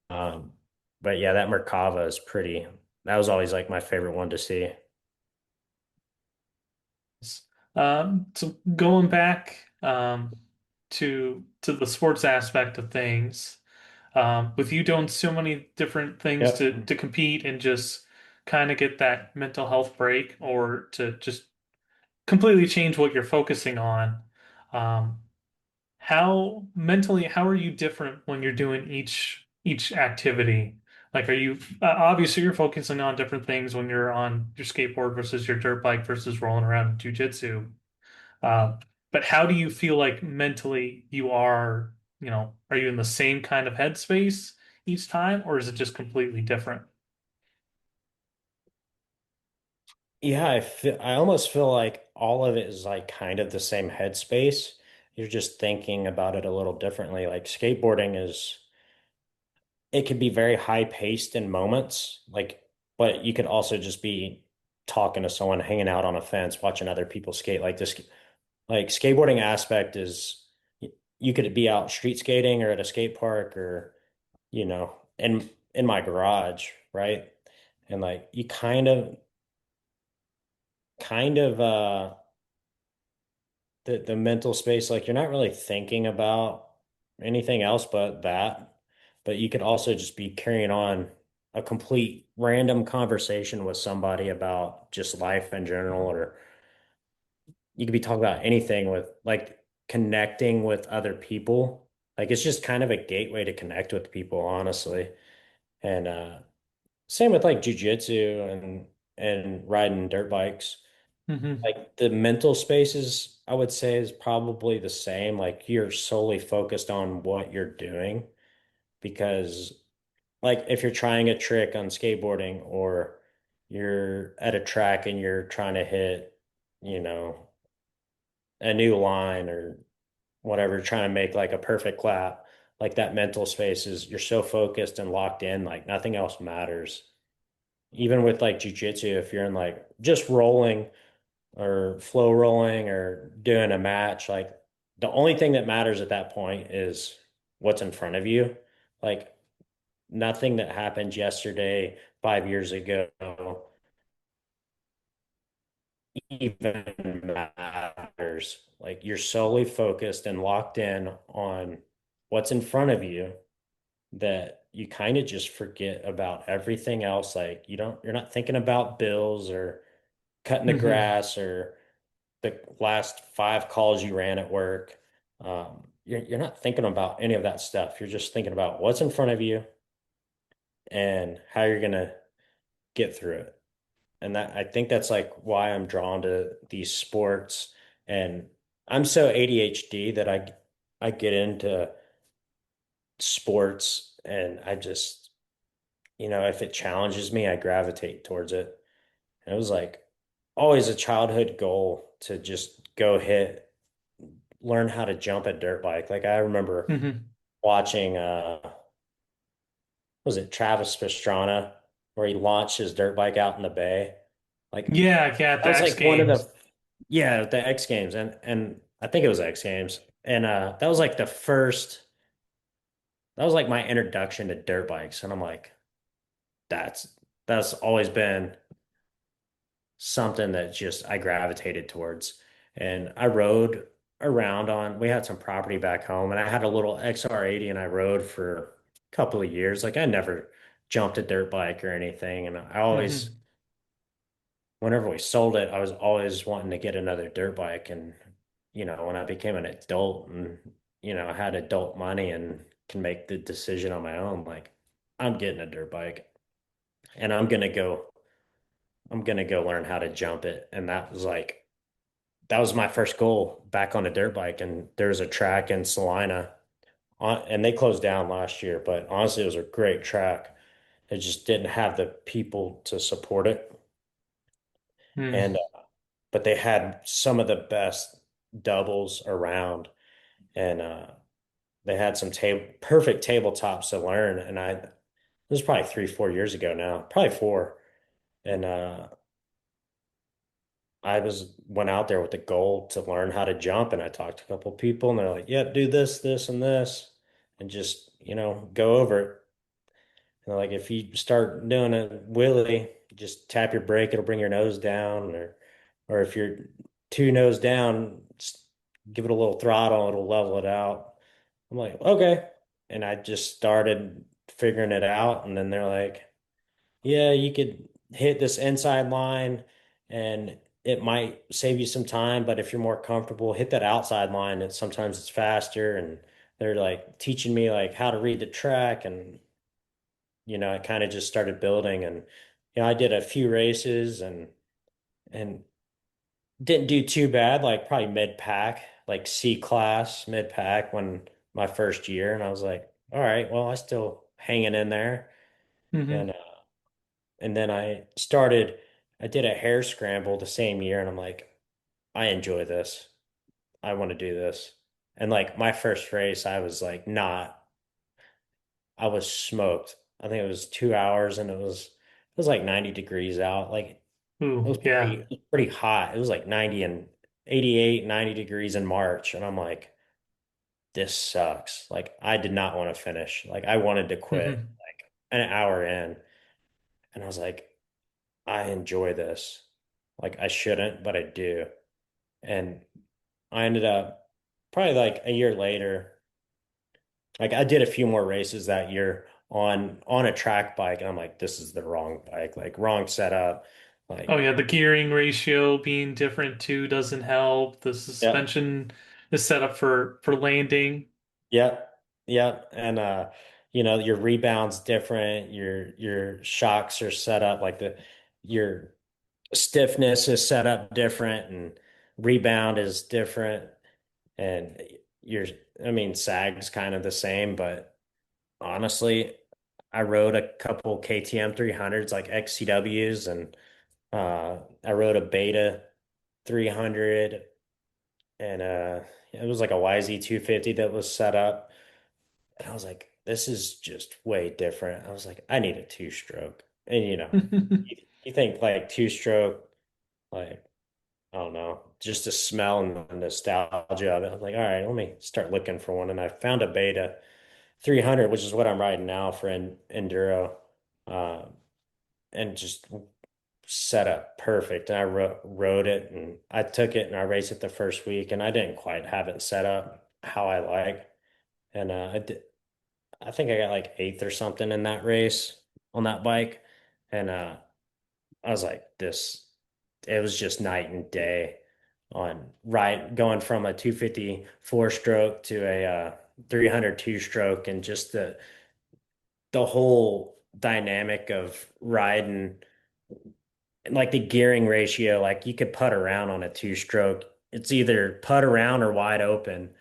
Um, but yeah, that Merkava is pretty. That was always like my favorite one to see. so going back to the sports aspect of things, with you doing so many different things to Yep. to compete and just kind of get that mental health break or to just completely change what you're focusing on. Um, how are you different when you're doing each activity? Like, are you obviously you're focusing on different things when you're on your skateboard versus your dirt bike versus rolling around in jujitsu. Uh, but how do you feel like mentally you are, are you in the same kind of headspace each time, or is it just completely different? Yeah, I almost feel like all of it is like kind of the same headspace. You're just thinking about it a little differently. Like skateboarding is, it can be very high paced in moments, like, but you could also just be talking to someone, hanging out on a fence, watching other people skate. Like this, like skateboarding aspect is you could be out street skating or at a skate park or, in my garage, right? And like you kind of the mental space, like you're not really thinking about anything else but that. But you could also just be carrying on a complete random conversation with somebody about just life in general, or you could be talking about anything with like connecting with other people. Like it's just kind of a gateway to connect with people, honestly. And same with like jujitsu and riding dirt bikes. Hmm. Like the mental spaces, I would say is probably the same. Like you're solely focused on what you're doing because like if you're trying a trick on skateboarding or you're at a track and you're trying to hit, you know, a new line or whatever, trying to make like a perfect lap, like that mental space is you're so focused and locked in, like nothing else matters. Even with like jujitsu, if you're in like just rolling or flow rolling or doing a match, like the only thing that matters at that point is what's in front of you. Like nothing that happened yesterday, 5 years ago, even matters. Like you're solely focused and locked in on what's in front of you that you kind of just forget about everything else. Like you're not thinking about bills or cutting the Hmm. grass or the last 5 calls you ran at work. You're not thinking about any of that stuff. You're just thinking about what's in front of you and how you're gonna get through it. And that I think that's like why I'm drawn to these sports. And I'm so ADHD that I get into sports and I just, if it challenges me, I gravitate towards it. And it was like always a childhood goal to just go learn how to jump a dirt bike. Like I remember Hmm. watching was it Travis Pastrana where he launched his dirt bike out in the bay. Like Yeah, yeah, at that the was X like one of Games. the yeah, the X Games and I think it was X Games. And that was like that was like my introduction to dirt bikes. And I'm like, that's that's always been something that just I gravitated towards. And I rode around on, we had some property back home and I had a little XR80 and I rode for a couple of years. Like I never jumped a dirt bike or anything. And I always, Hmm. whenever we sold it, I was always wanting to get another dirt bike. And, when I became an adult and, I had adult money and can make the decision on my own, like I'm getting a dirt bike and I'm gonna go learn how to jump it. And that was my first goal back on a dirt bike. And there's a track in Salina and they closed down last year, but honestly, it was a great track. It just didn't have the people to support it. Hmm. And, but they had some of the best doubles around and, they had some perfect tabletops to learn. And this was probably 3, 4 years ago now, probably 4. And, I went out there with the goal to learn how to jump, and I talked to a couple of people, and they're like, "Yeah, do this, this, and this, and just go over it." And like if you start doing a wheelie, just tap your brake; it'll bring your nose down, or if you're 2 nose down, just give it a little throttle; it'll level it out. I'm like, okay, and I just started figuring it out, and then they're like, yeah, you could hit this inside line and it might save you some time, but if you're more comfortable, hit that outside line. And sometimes it's faster. And they're like teaching me like how to read the track. And, I kind of just started building and, I did a few races and didn't do too bad, like probably mid pack, like C class mid pack when my first year. And I was like, all right, well, I still hanging in there. Hmm. And And then I did a hair scramble the same year, and I'm like, I enjoy this. I want to do this. And like my first race, I was like, not, I was smoked. I think it was 2 hours and it was like 90 degrees out. Like Ooh, yeah. it was pretty hot. It was like 90 and 88, 90 degrees in March. And I'm like, this sucks. Like I did not want to finish. Like I wanted to quit Hmm. like an hour in. And I was like, I enjoy this. Like I shouldn't, but I do. And I ended up probably like a year later, like I did a few more races that year on a track bike, and I'm like, this is the wrong bike, like wrong setup. Oh Like, yeah, the gearing ratio being different too doesn't help. The yeah, suspension is set up for landing. yeah, yeah. And your rebound's different, your shocks are set up like your stiffness is set up different and rebound is different. And you're, I mean, sag's kind of the same, but honestly, I rode a couple KTM 300s like XCWs and I rode a Beta 300 and it was like a YZ 250 that was set up. And I was like, this is just way different. I was like, I need a two stroke. And you think like two stroke, like, I don't know, just the smell and the nostalgia of it. I was like, all right, let me start looking for one. And I found a Beta 300, which is what I'm riding now for Enduro, uh, and just set up perfect. And I rode it and I took it and I raced it the first week and I didn't quite have it set up how I like. And I think I got like eighth or something in that race on that bike. And I was like, it was just night and day on right going from a 254 stroke to a 302 stroke and just the whole dynamic of riding like the gearing ratio, like you could putt around on a two stroke. It's either putt around or wide open,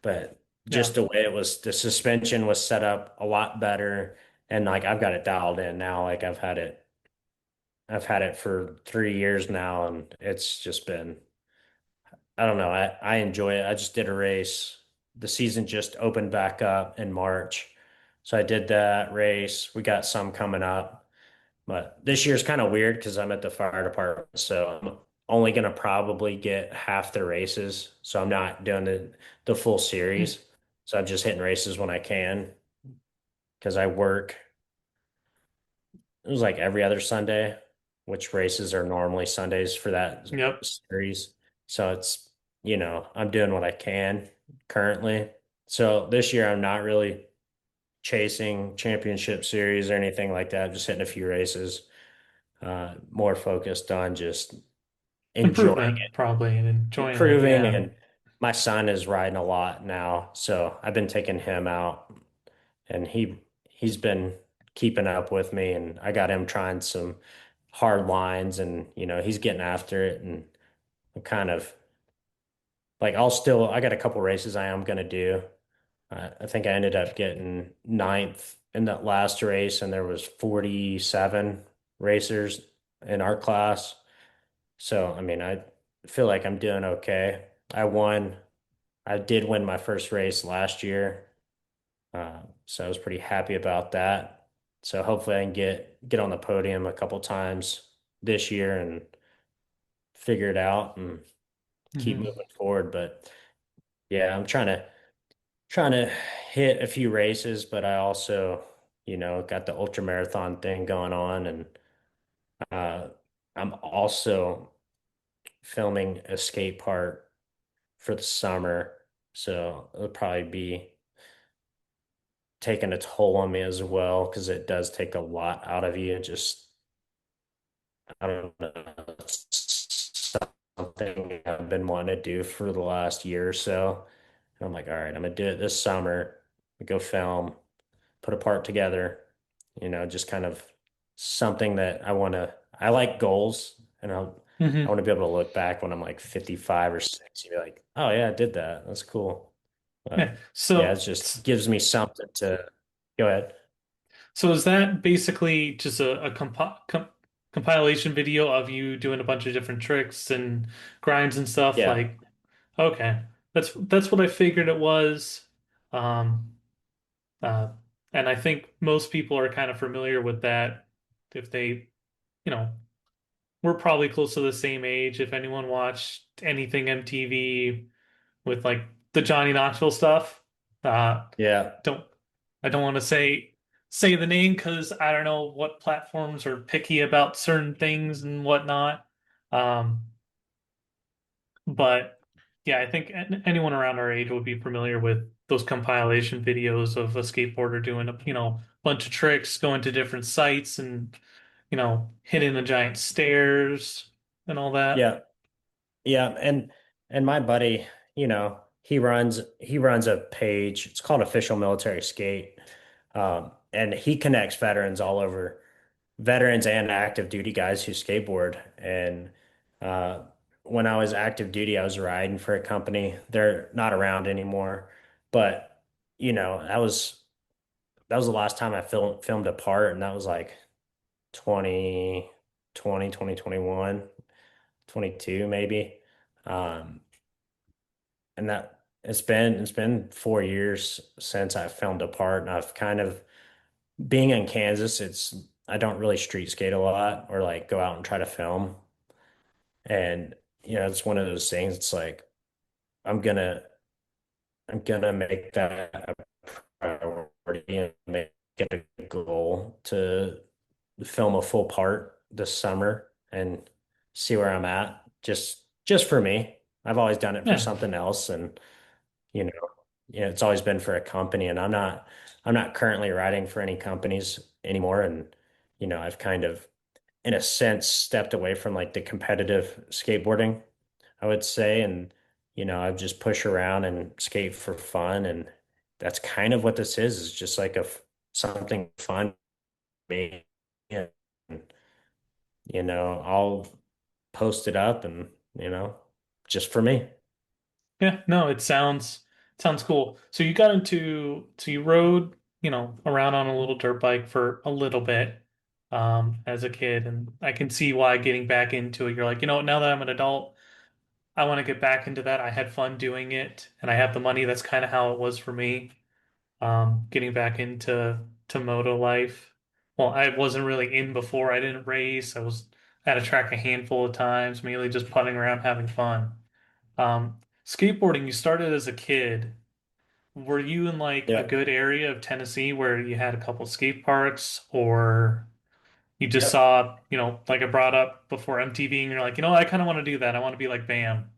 but Yeah. just the way it was, the suspension was set up a lot better. And like I've got it dialed in now. Like I've had it for 3 years now, and it's just been, I don't know, I enjoy it. I just did a race. The season just opened back up in March. So I did that race. We got some coming up. But this year's kind of weird because I'm at the fire department, so I'm only gonna probably get half the races. So I'm not doing the full series. So I'm just hitting races when I can because I work. It was like every other Sunday, which races are normally Sundays for that Yep. series. So I'm doing what I can currently. So this year I'm not really chasing championship series or anything like that. Just hitting a few races, more focused on just enjoying Improvement, probably, and enjoying it. improving. Yeah. And my son is riding a lot now, so I've been taking him out, and he's been keeping up with me, and I got him trying some hard lines, and he's getting after it, and I'm kind of like I got a couple races I am gonna do. I think I ended up getting ninth in that last race, and there was 47 racers in our class. So, I mean, I feel like I'm doing okay. I won. I did win my first race last year, so I was pretty happy about that. So hopefully I can get on the podium a couple times this year and figure it out and keep Hmm. moving forward. But yeah, I'm trying to hit a few races, but I also, got the ultra marathon thing going on, and uh, I'm also filming a skate park for the summer. So it'll probably be taking a toll on me as well because it does take a lot out of you. Just, I don't know, it's something I've been wanting to do for the last year or so. And I'm like, all right, I'm gonna do it this summer. Go film, put a part together, just kind of something that I like goals and I Hmm. want to be able to look back when I'm like 55 or 60 and be like, oh yeah, I did that. That's cool. Yeah. Yeah, it just gives me something to go ahead. So is that basically just a compilation video of you doing a bunch of different tricks and grinds and stuff? Yeah. Like, okay, that's what I figured it was. Um, uh, and I think most people are kind of familiar with that. If they, you know, we're probably close to the same age. If anyone watched anything MTV with like the Johnny Knoxville stuff, Yeah. don't I don't want to say the name because I don't know what platforms are picky about certain things and whatnot. Um, but yeah, I think anyone around our age would be familiar with those compilation videos of a skateboarder doing a bunch of tricks, going to different sites and hitting the giant stairs and all that. Yeah. Yeah. And my buddy, he runs a page. It's called Official Military Skate. And he connects veterans all over veterans and active duty guys who skateboard. And uh, when I was active duty, I was riding for a company. They're not around anymore, but that was the last time I filmed a part, and that was like 2020, 2021, 22 maybe. Um, and that it's been 4 years since I filmed a part, and I've kind of being in Kansas, I don't really street skate a lot or like go out and try to film. And it's one of those things. It's like I'm gonna I'm gonna make that a priority and make it a goal to film a full part this summer and see where I'm at. Just for me. I've always done it for Yeah. something else, and you know, it's always been for a company, and I'm not currently writing for any companies anymore. And I've kind of, in a sense, stepped away from like the competitive skateboarding, I would say. And I've just pushed around and skate for fun, and that's kind of what this is just like something fun for me. And I'll post it up and just for me. Yeah, no, it sounds cool. So you rode, around on a little dirt bike for a little bit as a kid, and I can see why getting back into it, you're like, now that I'm an adult, I want to get back into that. I had fun doing it and I have the money. That's kind of how it was for me. Getting back into moto life. Well, I wasn't really in before. I didn't race. I was at a track a handful of times, mainly just putting around, having fun. Skateboarding, you started as a kid. Were you in like a Yep. good area of Tennessee where you had a couple skate parks, or you just Yep. saw, like I brought up before MTV and you're like, I kind of want to do that. I want to be like Bam.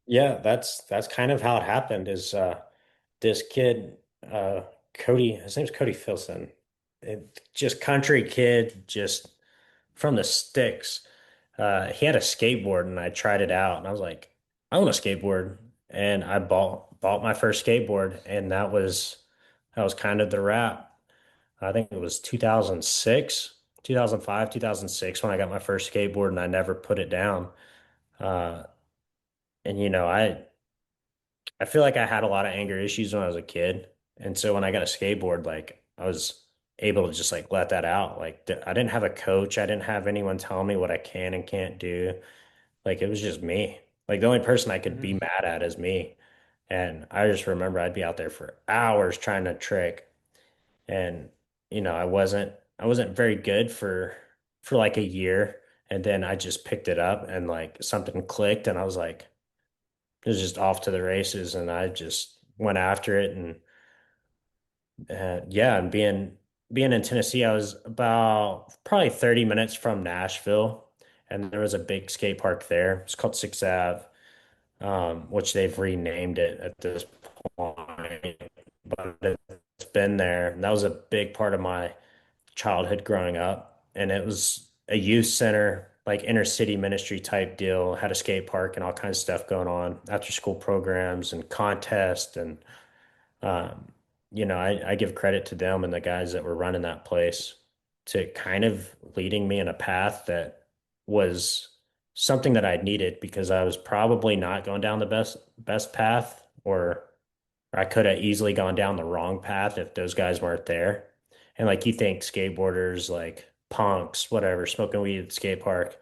Yeah, that's kind of how it happened is this kid Cody, his name's Cody Filson. Just country kid, just from the sticks. He had a skateboard and I tried it out and I was like, I want a skateboard. And I bought my first skateboard, and that was kind of the wrap. I think it was 2006, 2005, 2006 when I got my first skateboard, and I never put it down. Uh, and I feel like I had a lot of anger issues when I was a kid. And so when I got a skateboard, like I was able to just like let that out. Like I didn't have a coach. I didn't have anyone telling me what I can and can't do. Like it was just me. Like the only person I could be Hmm. mad at is me. And I just remember I'd be out there for hours trying to trick. And I wasn't very good for like a year. And then I just picked it up and like something clicked and I was like, it was just off to the races, and I just went after it. And yeah, and being in Tennessee, I was about probably 30 minutes from Nashville, and there was a big skate park there. It's called Sixth Ave, which they've renamed it at this point, but it's been there. And that was a big part of my childhood growing up. And it was a youth center, like inner city ministry type deal, had a skate park and all kinds of stuff going on, after school programs and contests. And, um, I give credit to them and the guys that were running that place to kind of leading me in a path that was something that I needed, because I was probably not going down the best path, or I could have easily gone down the wrong path if those guys weren't there. And like you think skateboarders, like punks, whatever, smoking weed at the skate park,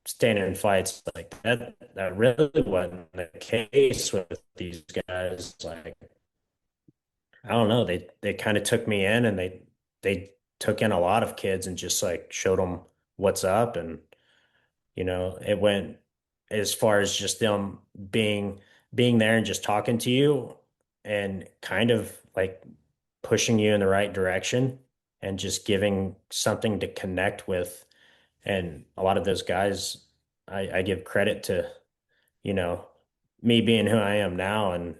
standing in fights, like that really wasn't the case with these guys. Like, I don't know, they kind of took me in, and they took in a lot of kids and just like showed them what's up. And it went as far as just them being there and just talking to you and kind of like pushing you in the right direction and just giving something to connect with. And a lot of those guys, I give credit to, you know, me being who I am now and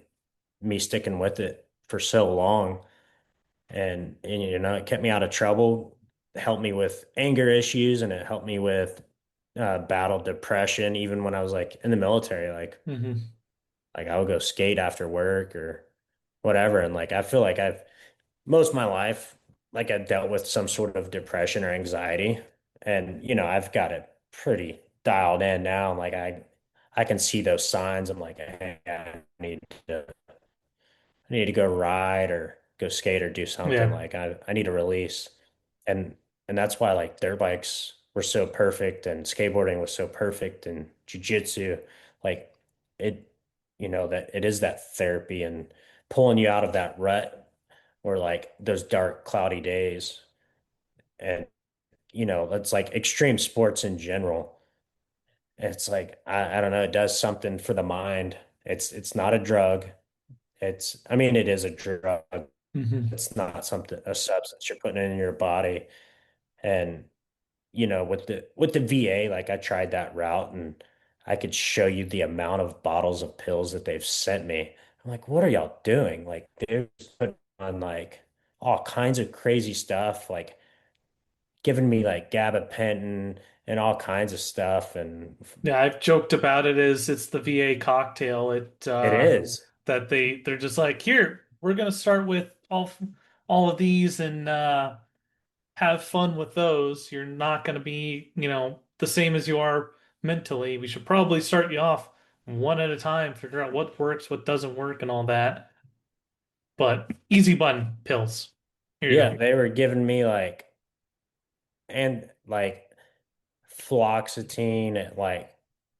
me sticking with it for so long. And it kept me out of trouble, helped me with anger issues, and it helped me with battle depression, even when I was like in the military. Hmm. Like I would go skate after work or whatever. And like I feel like I've most of my life, like I dealt with some sort of depression or anxiety. And, I've got it pretty dialed in now. And like I can see those signs. I'm like, hey, I need to go ride or go skate or do something. Yeah. Like I need a release. And and that's why like dirt bikes were so perfect and skateboarding was so perfect and jujitsu, like it, that it is that therapy and pulling you out of that rut or like those dark, cloudy days. And, it's like extreme sports in general. It's like I don't know, it does something for the mind. It's not a drug. I mean, it is a drug. Hmm. It's not something, a substance you're putting in your body. And, with the VA, like I tried that route and I could show you the amount of bottles of pills that they've sent me. I'm like, what are y'all doing? Like they're just putting on like all kinds of crazy stuff, like giving me like gabapentin and all kinds of stuff. And Yeah, I've joked about it as it's the VA cocktail. it is. That they're just like, here, we're gonna start with all of these and have fun with those. You're not gonna be, the same as you are mentally. We should probably start you off one at a time, figure out what works, what doesn't work, and all that. But easy button pills. Here you Yeah, go. they were giving me like fluoxetine at like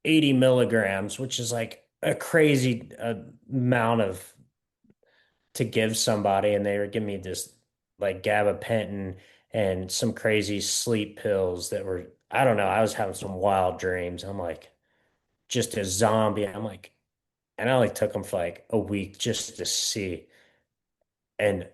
80 milligrams, which is like a crazy amount of to give somebody. And they were giving me this like gabapentin and some crazy sleep pills that were, I don't know, I was having some wild dreams. I'm like, just a zombie. I'm like, and I only took them for like a week just to see. And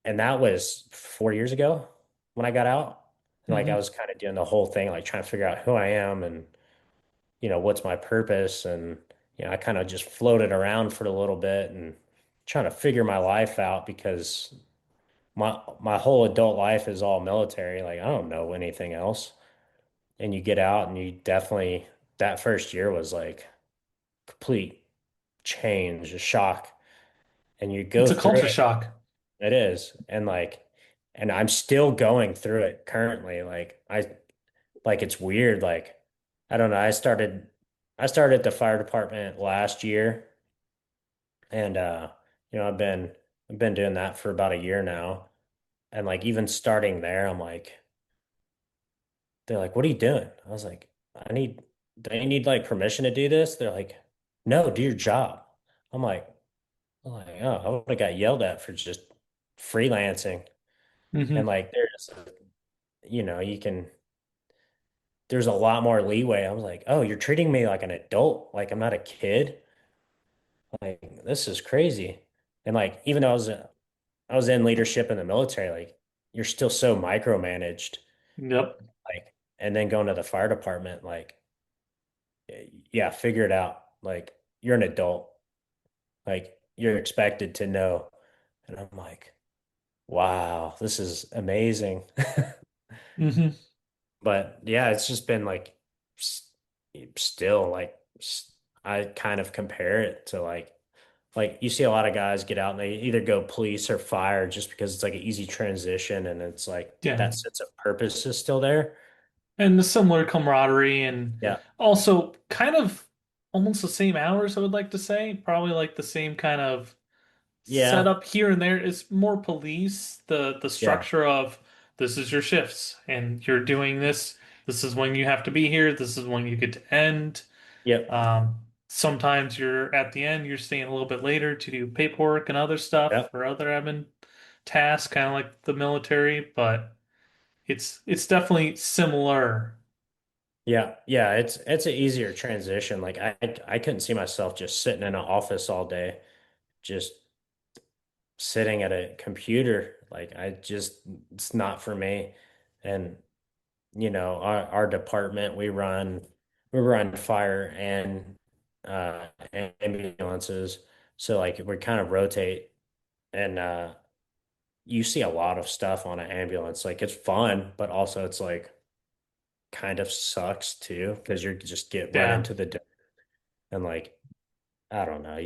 that was 4 years ago when I got out. And like I Hmm. was kind of doing the whole thing, like trying to figure out who I am and what's my purpose. And, I kind of just floated around for a little bit and trying to figure my life out because my whole adult life is all military. Like I don't know anything else. And you get out and you definitely that first year was like complete change, a shock. And you go It's a through culture it. shock. It is. And I'm still going through it currently. Like it's weird. Like, I don't know. I started at the fire department last year and I've been doing that for about a year now. And like even starting there, I'm like, they're like, what are you doing? I was like, do you need like permission to do this? They're like, no, do your job. I'm like, oh, I would have got yelled at for just freelancing. And Hmm. like, you can, there's a lot more leeway. I was like, oh, you're treating me like an adult, like I'm not a kid. Like, this is crazy. And like, even though I was in leadership in the military, like, you're still so micromanaged. Yep. Like, and then going to the fire department, like, yeah, figure it out. Like, you're an adult. Like, you're expected to know. And I'm like, wow, this is amazing. Hmm. But yeah, it's just been like s- still like I kind of compare it to like you see a lot of guys get out and they either go police or fire just because it's like an easy transition and it's like Yeah. that sense of purpose is still there. And the similar camaraderie and Yeah. also kind of almost the same hours, I would like to say. Probably like the same kind of Yeah. setup here and there. It's more police, the Yeah. structure of this is your shifts and you're doing this. This is when you have to be here. This is when you get to end. Yep. Sometimes you're at the end, you're staying a little bit later to do paperwork and other stuff Yep. or other admin tasks, kind of like the military, but it's definitely similar. Yeah. Yeah. It's an easier transition. Like I couldn't see myself just sitting in an office all day, just sitting at a computer. Like it's not for me. And our department, we run fire and ambulances. So like we kind of rotate and you see a lot of stuff on an ambulance. Like it's fun, but also it's like kind of sucks too because you just get run Yeah. into the dirt and like I don't know.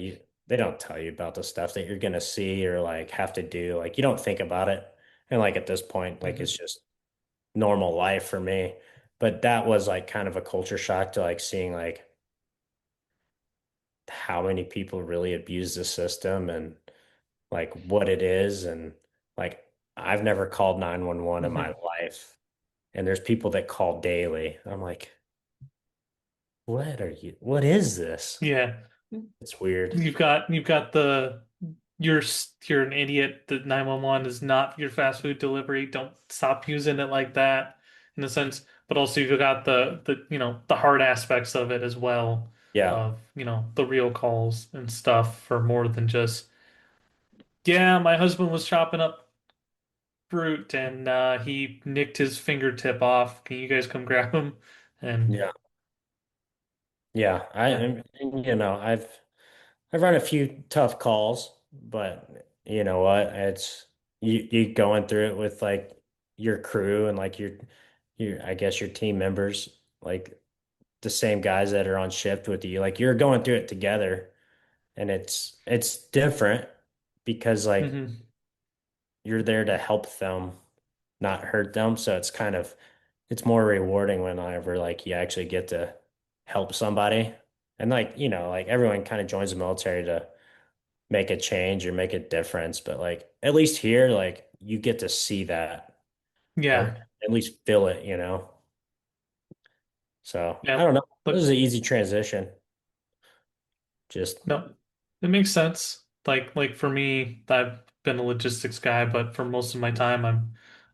they don't tell you about the stuff that you're gonna see or like have to do. Like you don't think about it. And like at this point, like it's Hmm. just normal life for me. But that was like kind of a culture shock to like seeing like how many people really abuse the system and like what it is. And like I've never called 911 in my Hmm. life. And there's people that call daily. I'm like, what is this? Yeah. It's weird. You've got the you're an idiot. The 911 is not your fast food delivery. Don't stop using it like that in a sense. But also you've got the hard aspects of it as well Yeah. of, the real calls and stuff for more than just, yeah, my husband was chopping up fruit and he nicked his fingertip off. Can you guys come grab him? And Yeah. Yeah. I uh, am, you know, I've run a few tough calls, but you know what? It's you going through it with like your crew and like your I guess your team members, like the same guys that are on shift with you. Like you're going through it together and it's different because like mhm. you're there to help them, not hurt them. So it's more rewarding whenever like you actually get to help somebody. And like, like everyone kind of joins the military to make a change or make a difference. But like at least here, like you get to see that or Yeah. at least feel it. So I Yeah. don't know. This is But an easy transition. Just no, it makes sense. Like for me, I've been a logistics guy, but for most of my time,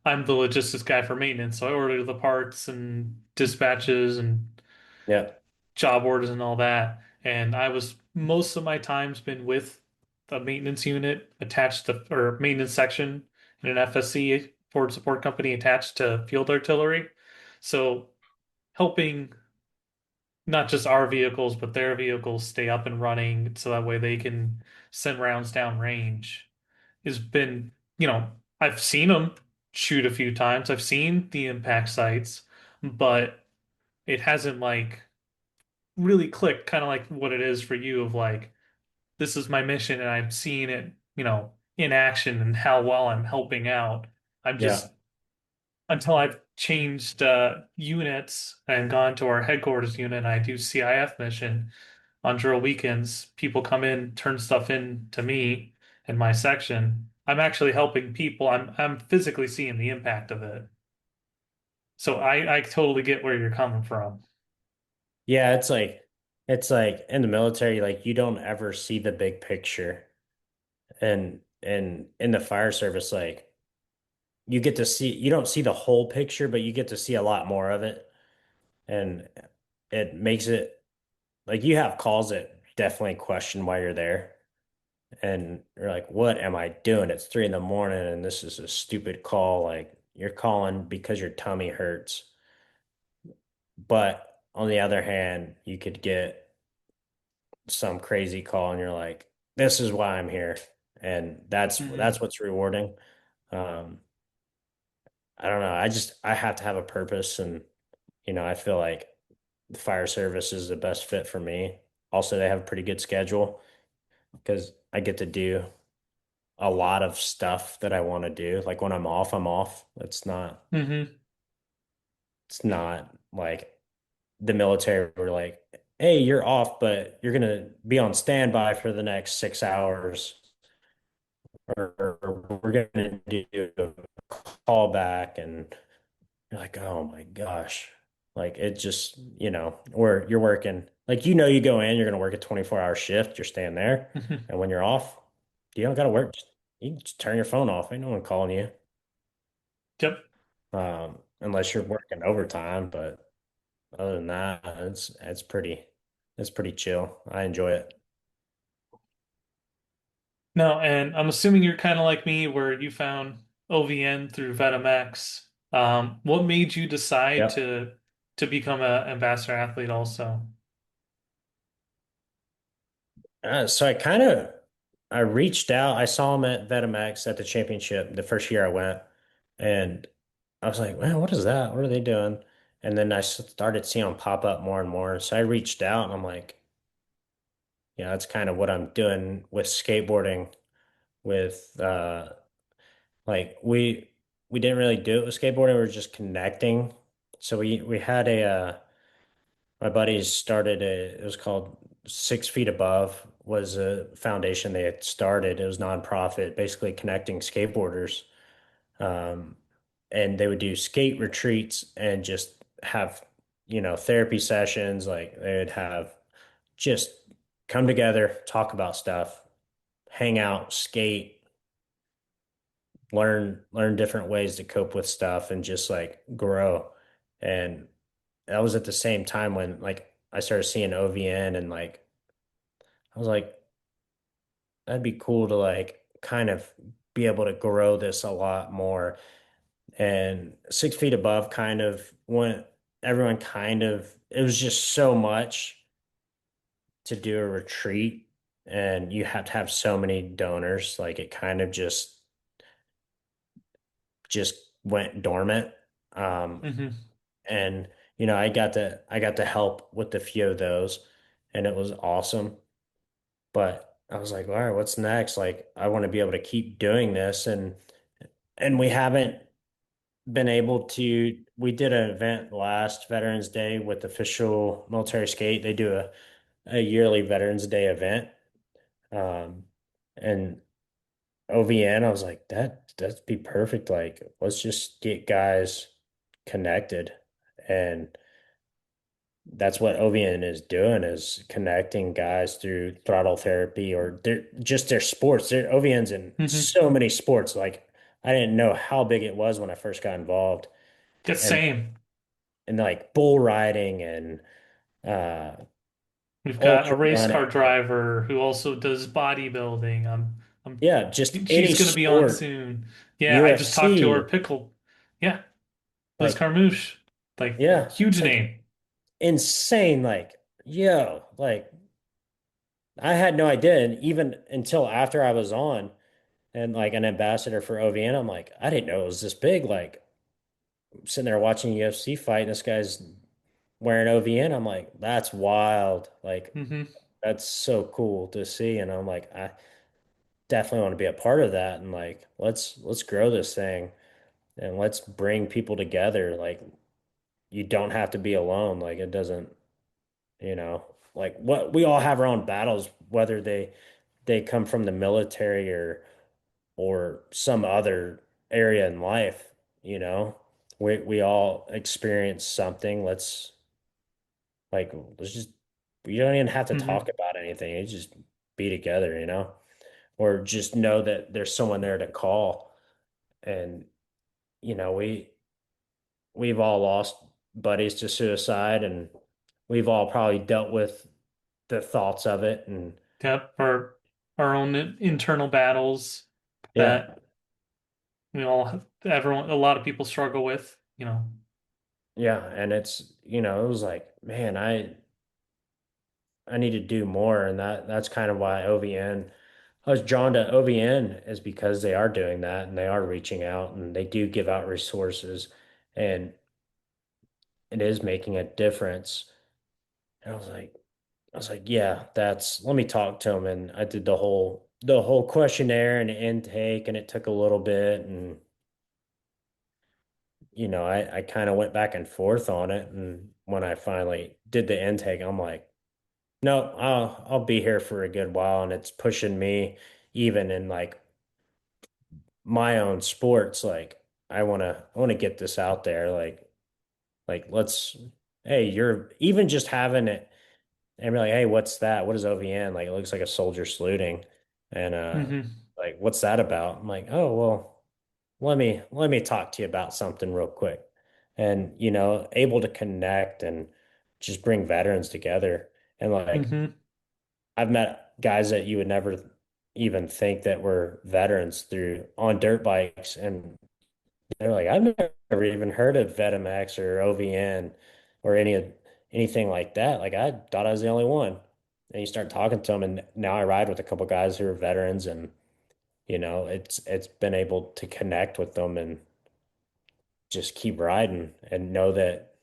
I'm the logistics guy for maintenance. So I order the parts and dispatches and yeah, job orders and all that. And I was most of my time's been with the maintenance unit attached to, or maintenance section in an FSC forward support company attached to field artillery. So helping not just our vehicles, but their vehicles stay up and running so that way they can send rounds down range has been, I've seen them shoot a few times. I've seen the impact sites, but it hasn't like really clicked kind of like what it is for you of like, this is my mission and I'm seeing it, in action and how well I'm helping out. I'm yeah, just until I've changed units and gone to our headquarters unit and I do CIF mission on drill weekends, people come in, turn stuff in to me in my section. I'm actually helping people. I'm physically seeing the impact of it. So I totally get where you're coming from. yeah. It's like in the military, like you don't ever see the big picture, and in the fire service, like you don't see the whole picture, but you get to see a lot more of it, and it makes it like you have calls that definitely question why you're there. And you're like, what am I doing? It's 3 in the morning and this is a stupid call. Like you're calling because your tummy hurts. But on the other hand, you could get some crazy call and you're like, this is why I'm here. And that's Hmm. what's rewarding. Um, I don't know. I have to have a purpose and I feel like the fire service is the best fit for me. Also, they have a pretty good schedule because I get to do a lot of stuff that I want to do. Like when I'm off, I'm off. Hmm. It's not like the military were like, hey, you're off, but you're gonna be on standby for the next 6 hours, or we're gonna do a callback, and you're like, oh my gosh. Like it just, where you're working, like you go in, you're gonna work a 24-hour shift, you're staying there. Hmm. And when you're off, you don't gotta work. You can just turn your phone off. Ain't no one calling you. Yep. Unless you're working overtime. But other than that, it's pretty chill. I enjoy it. No, and I'm assuming you're kind of like me where you found OVN through VetaMax. What made you decide Yep. to become an ambassador athlete also? So I reached out. I saw him at Vetamax at the championship the first year I went, and I was like, man, what is that? What are they doing? And then I started seeing them pop up more and more. So I reached out, and I'm like, that's kind of what I'm doing with skateboarding with like we didn't really do it with skateboarding, we were just connecting. So we had a my buddies started it was called 6 Feet Above was a foundation they had started. It was nonprofit, basically connecting skateboarders. Um, and they would do skate retreats and just have, therapy sessions. Like they would have just come together, talk about stuff, hang out, skate, learn different ways to cope with stuff and just like grow. And that was at the same time when like I started seeing OVN and like I was like, that'd be cool to like kind of be able to grow this a lot more. And 6 Feet Above kind of went, everyone kind of, it was just so much to do a retreat and you have to have so many donors. Like it kind of just went dormant. Um, Hmm. and I got to help with a few of those and it was awesome. But I was like, all right, what's next? Like I want to be able to keep doing this and we haven't been able to. We did an event last Veterans Day with official military skate. They do a yearly Veterans Day event. Um, and OVN, I was like, that'd be perfect. Like, let's just get guys connected. And that's what OVN is doing is connecting guys through throttle therapy or their sports. OVN's in Hmm. so many sports. Like I didn't know how big it was when I first got involved. Yeah, And same. like bull riding and uh We've got a ultra race car running. driver who also does bodybuilding. Yeah, just any She's going to be on sport, soon. Yeah, I just talked to her. UFC, Pickle. Yeah, Liz like Carmouche. Like, yeah, huge it's like name. insane. Like, yo, like I had no idea. And even until after I was on and like an ambassador for OVN, I'm like, I didn't know it was this big. Like sitting there watching a UFC fight and this guy's wearing OVN. I'm like, that's wild. Like Hmm. that's so cool to see. And I'm like, I definitely want to be a part of that and like let's grow this thing and let's bring people together. Like you don't have to be alone. Like it doesn't, you know, like what we all have our own battles, whether they come from the military or some other area in life, you know. We all experience something. Let's just we don't even have to talk Hmm. about anything. It's just be together, you know, or just know that there's someone there to call. And you know, we've all lost buddies to suicide and we've all probably dealt with the thoughts of it and Yep, our own internal battles yeah, that everyone, a lot of people struggle with, you know. yeah, and it was like, man, I need to do more and that's kind of why OVN I was drawn to OVN is because they are doing that and they are reaching out and they do give out resources and it is making a difference. And I was like, yeah, let me talk to him. And I did the whole questionnaire and intake, and it took a little bit. And, I kind of went back and forth on it. And when I finally did the intake, I'm like, no, I'll be here for a good while. And it's pushing me even in like my own sports. Like I want to get this out there. Like hey, you're even just having it. And be like, hey, what's that? What is OVN? Like, it looks like a soldier saluting. And Hmm. like, what's that about? I'm like, oh, well, let me talk to you about something real quick. And, able to connect and just bring veterans together. And like, Hmm. I've met guys that you would never even think that were veterans through on dirt bikes. And they're like, I've never even heard of Vetimax or OVN or anything like that. Like I thought I was the only one. And you start talking to them, and now I ride with a couple guys who are veterans, and it's been able to connect with them and just keep riding and know that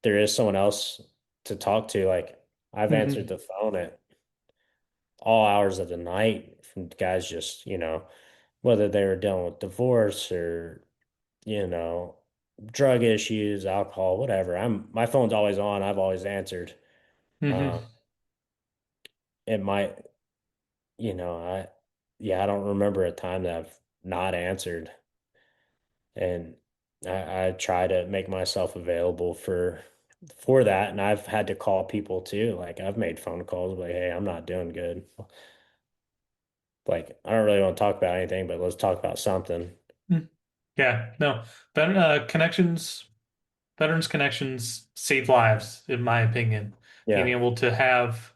there is someone else to talk to. Like I've answered Hmm. the phone at all hours of the night from guys just, whether they were dealing with divorce or, you know, drug issues, alcohol, whatever. My phone's always on. I've always answered. Hmm. Uh, it might, I yeah, I don't remember a time that I've not answered. And I try to make myself available for that. And I've had to call people too. Like I've made phone calls like, hey, I'm not doing good. Like I don't really want to talk about anything, but let's talk about something. Yeah, no, connections, veterans connections save lives, in my opinion. Being Yeah. able to have,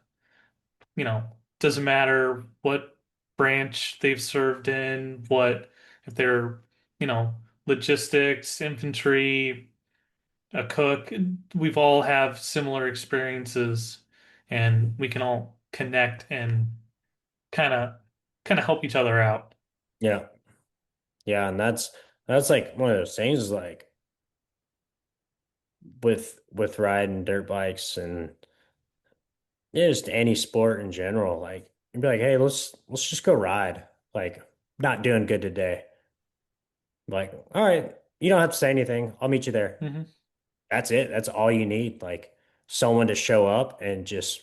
you know, doesn't matter what branch they've served in, what if they're, you know, logistics, infantry, a cook, we've all have similar experiences and we can all connect and kind of kind of help each other out. Yeah. Yeah. And that's like one of those things is like with riding dirt bikes and yeah, just any sport in general. Like you'd be like, hey, let's just go ride. Like, not doing good today. Like, all right, you don't have to say anything. I'll meet you there. Hmm. That's it. That's all you need. Like someone to show up and just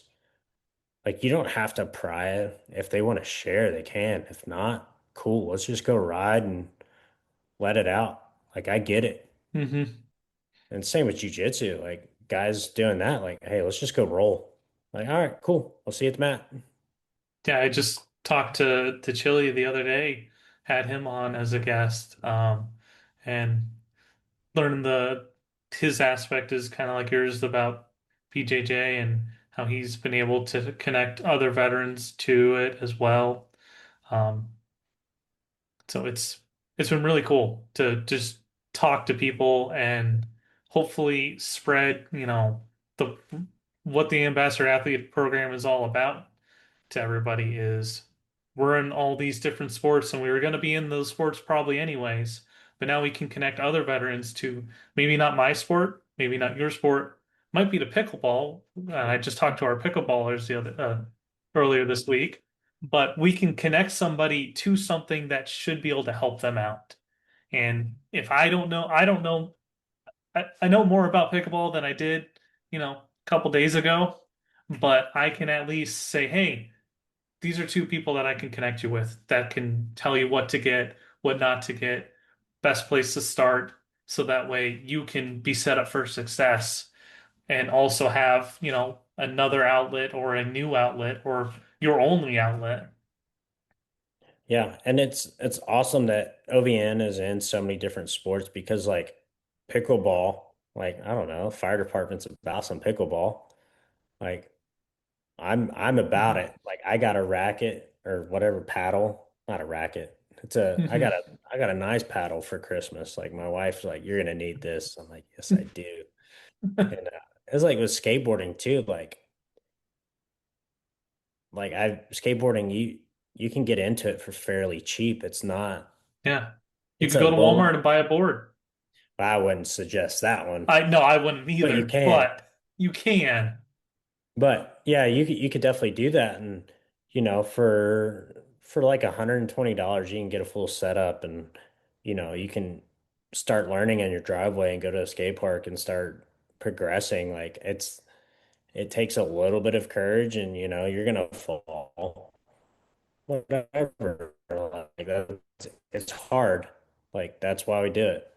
like you don't have to pry it. If they want to share, they can. If not, cool. Let's just go ride and let it out. Like I get it. Hmm. And same with jujitsu. Like guys doing that, like, hey, let's just go roll. Like, all right, cool. I'll see you at the mat. Yeah, I just talked to Chili the other day, had him on as a guest, and learning the his aspect is kind of like yours about BJJ and how he's been able to connect other veterans to it as well. Um, so it's been really cool to just talk to people and hopefully spread, the what the ambassador athlete program is all about to everybody is we're in all these different sports and we were going to be in those sports probably anyways, but now we can connect other veterans to maybe not my sport, maybe not your sport, might be to pickleball. I just talked to our pickleballers the other earlier this week, but we can connect somebody to something that should be able to help them out. And if I don't know, I don't know, I know more about pickleball than I did, a couple days ago, but I can at least say, hey, these are two people that I can connect you with that can tell you what to get, what not to get, best place to start, so that way you can be set up for success and also have, another outlet or a new outlet or your only outlet. Yeah, and it's awesome that OVN is in so many different sports because like pickleball, like I don't know, fire department's about some pickleball. Like I'm about Hmm. it. Like I got a racket or whatever paddle, not a racket. Hmm. I got a nice paddle for Christmas. Like my wife's like, you're gonna need this. I'm like, yes, I do. And it's like with skateboarding too. Like I skateboarding, you can get into it for fairly cheap. Yeah. You It's could a go to low. Walmart and buy a board. I wouldn't suggest that one, I no, I wouldn't but you either, can. but you can. But yeah, you could definitely do that, and for like $120, you can get a full setup, and you can start learning in your driveway and go to a skate park and start progressing. Like it takes a little bit of courage, and you're gonna fall, whatever. Like it's hard. Like that's why we do it.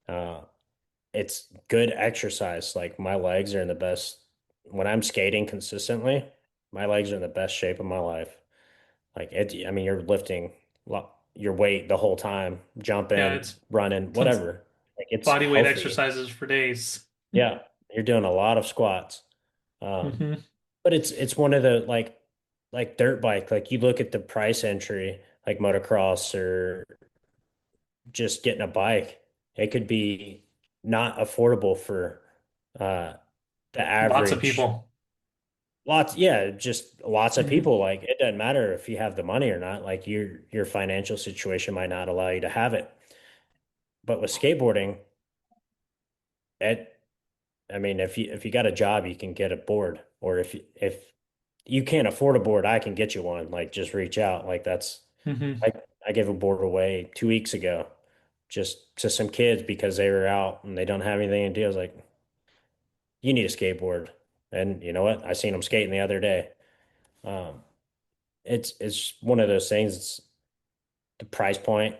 Uh, it's good exercise. Like my legs are in the best when I'm skating consistently, my legs are in the best shape of my life. Like I mean, you're lifting your weight the whole time, Yeah, jumping, it's running, tons whatever. Like it's body weight healthy. exercises for days. Yeah, you're doing a lot of squats. Um, Hmm. but it's one of the like dirt bike. Like you look at the price entry, like motocross or just getting a bike, it could be not affordable for uh the Lots of average people. yeah, just lots of Hmm. people. Like it doesn't matter if you have the money or not. Like your financial situation might not allow you to have it. But with skateboarding, it I mean if you got a job, you can get a board. Or if you can't afford a board, I can get you one. Like just reach out. Like that's Hmm. like I gave a board away 2 weeks ago just to some kids because they were out and they don't have anything to do. I was like, you need a skateboard. And you know what? I seen them skating the other day. Um, it's one of those things. It's the price point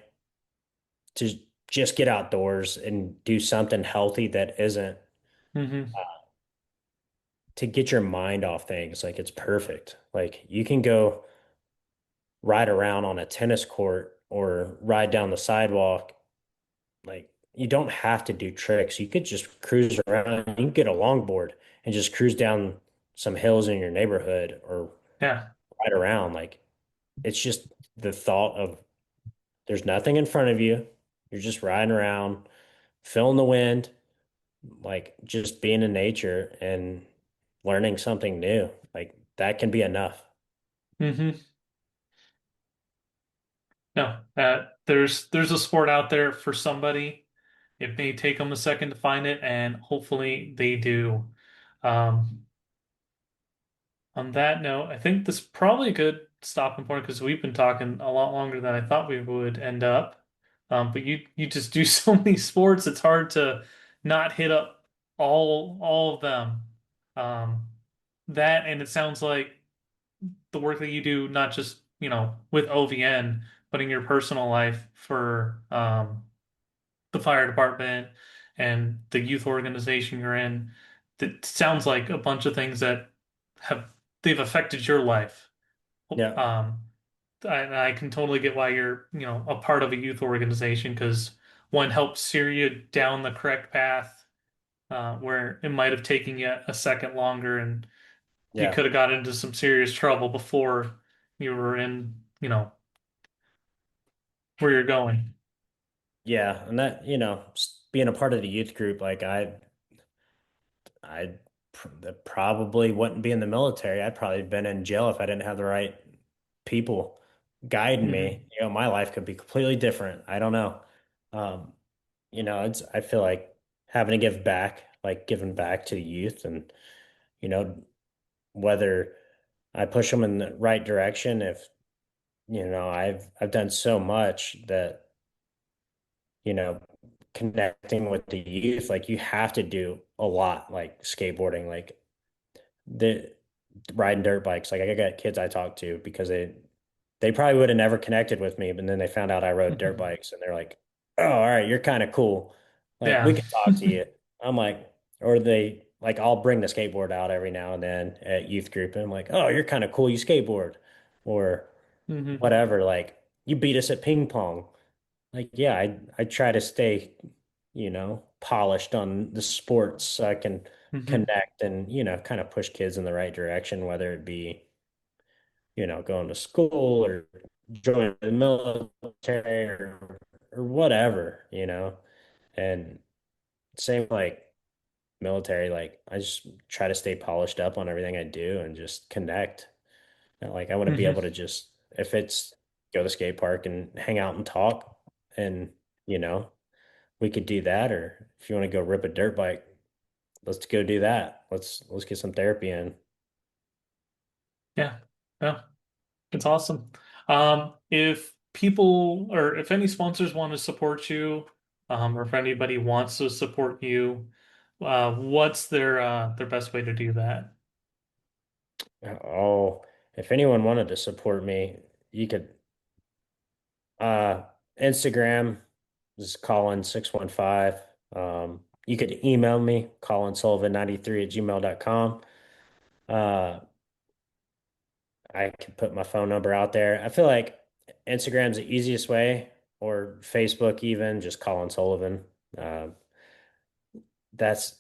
to just get outdoors and do something healthy that isn't Hmm. to get your mind off things. Like it's perfect. Like you can go ride around on a tennis court or ride down the sidewalk. Like you don't have to do tricks. You could just cruise around. You can get a longboard and just cruise down some hills in your neighborhood or Yeah. ride around. Like it's just the thought of there's nothing in front of you. You're just riding around, feeling the wind, like just being in nature and learning something new. Like that can be enough. Hmm. No, there's a sport out there for somebody. It may take them a second to find it, and hopefully they do. Um, on that note, I think this is probably a good stopping point because we've been talking a lot longer than I thought we would end up. But you just do so many sports, it's hard to not hit up all of them. Um, that and it sounds like the work that you do, not just, with OVN, but in your personal life for the fire department and the youth organization you're in, that sounds like a bunch of things that have they've affected your life. Yeah. I can totally get why you're, a part of a youth organization because one helps steer you down the correct path, where it might have taken you a second longer and you Yeah. could have got into some serious trouble before you were in, where you're going. Yeah. And that, being a part of the youth group, like I probably wouldn't be in the military. I'd probably been in jail if I didn't have the right people guiding Hmm. me. My life could be completely different. I don't know. Um, I feel like having to give back, like giving back to the youth and, you know, whether I push them in the right direction, if, I've done so much that, you know, connecting with the youth, like you have to do a lot, like skateboarding, like the riding dirt bikes. Like I got kids I talk to because they probably would have never connected with me, but then they found out I rode dirt Hmm. bikes and they're like, "Oh, all right, you're kind of cool. Like we Yeah. can talk to you." I'm like, or they like I'll bring the skateboard out every now and then at youth group and I'm like, "Oh, you're kind of cool. You skateboard." Or Hmm. whatever, like you beat us at ping pong. Like, yeah, I try to stay, polished on the sports so I can Hmm. connect and, kind of push kids in the right direction, whether it be, going to school or joining the military or whatever, And same like military, like I just try to stay polished up on everything I do and just connect. Like I want to be Hmm. able to just, if it's go to the skate park and hang out and talk and, you know, we could do that. Or if you want to go rip a dirt bike, let's go do that. Let's get some therapy in. Yeah. Yeah. It's awesome. If people or if any sponsors want to support you, or if anybody wants to support you, what's their best way to do that? Oh, if anyone wanted to support me, you could uh Instagram is Collin615. You could email me, collinsullivan93 at gmail.com. Uh I can put my phone number out there. I feel like Instagram's the easiest way, or Facebook even, just Collin Sullivan. Uh, that's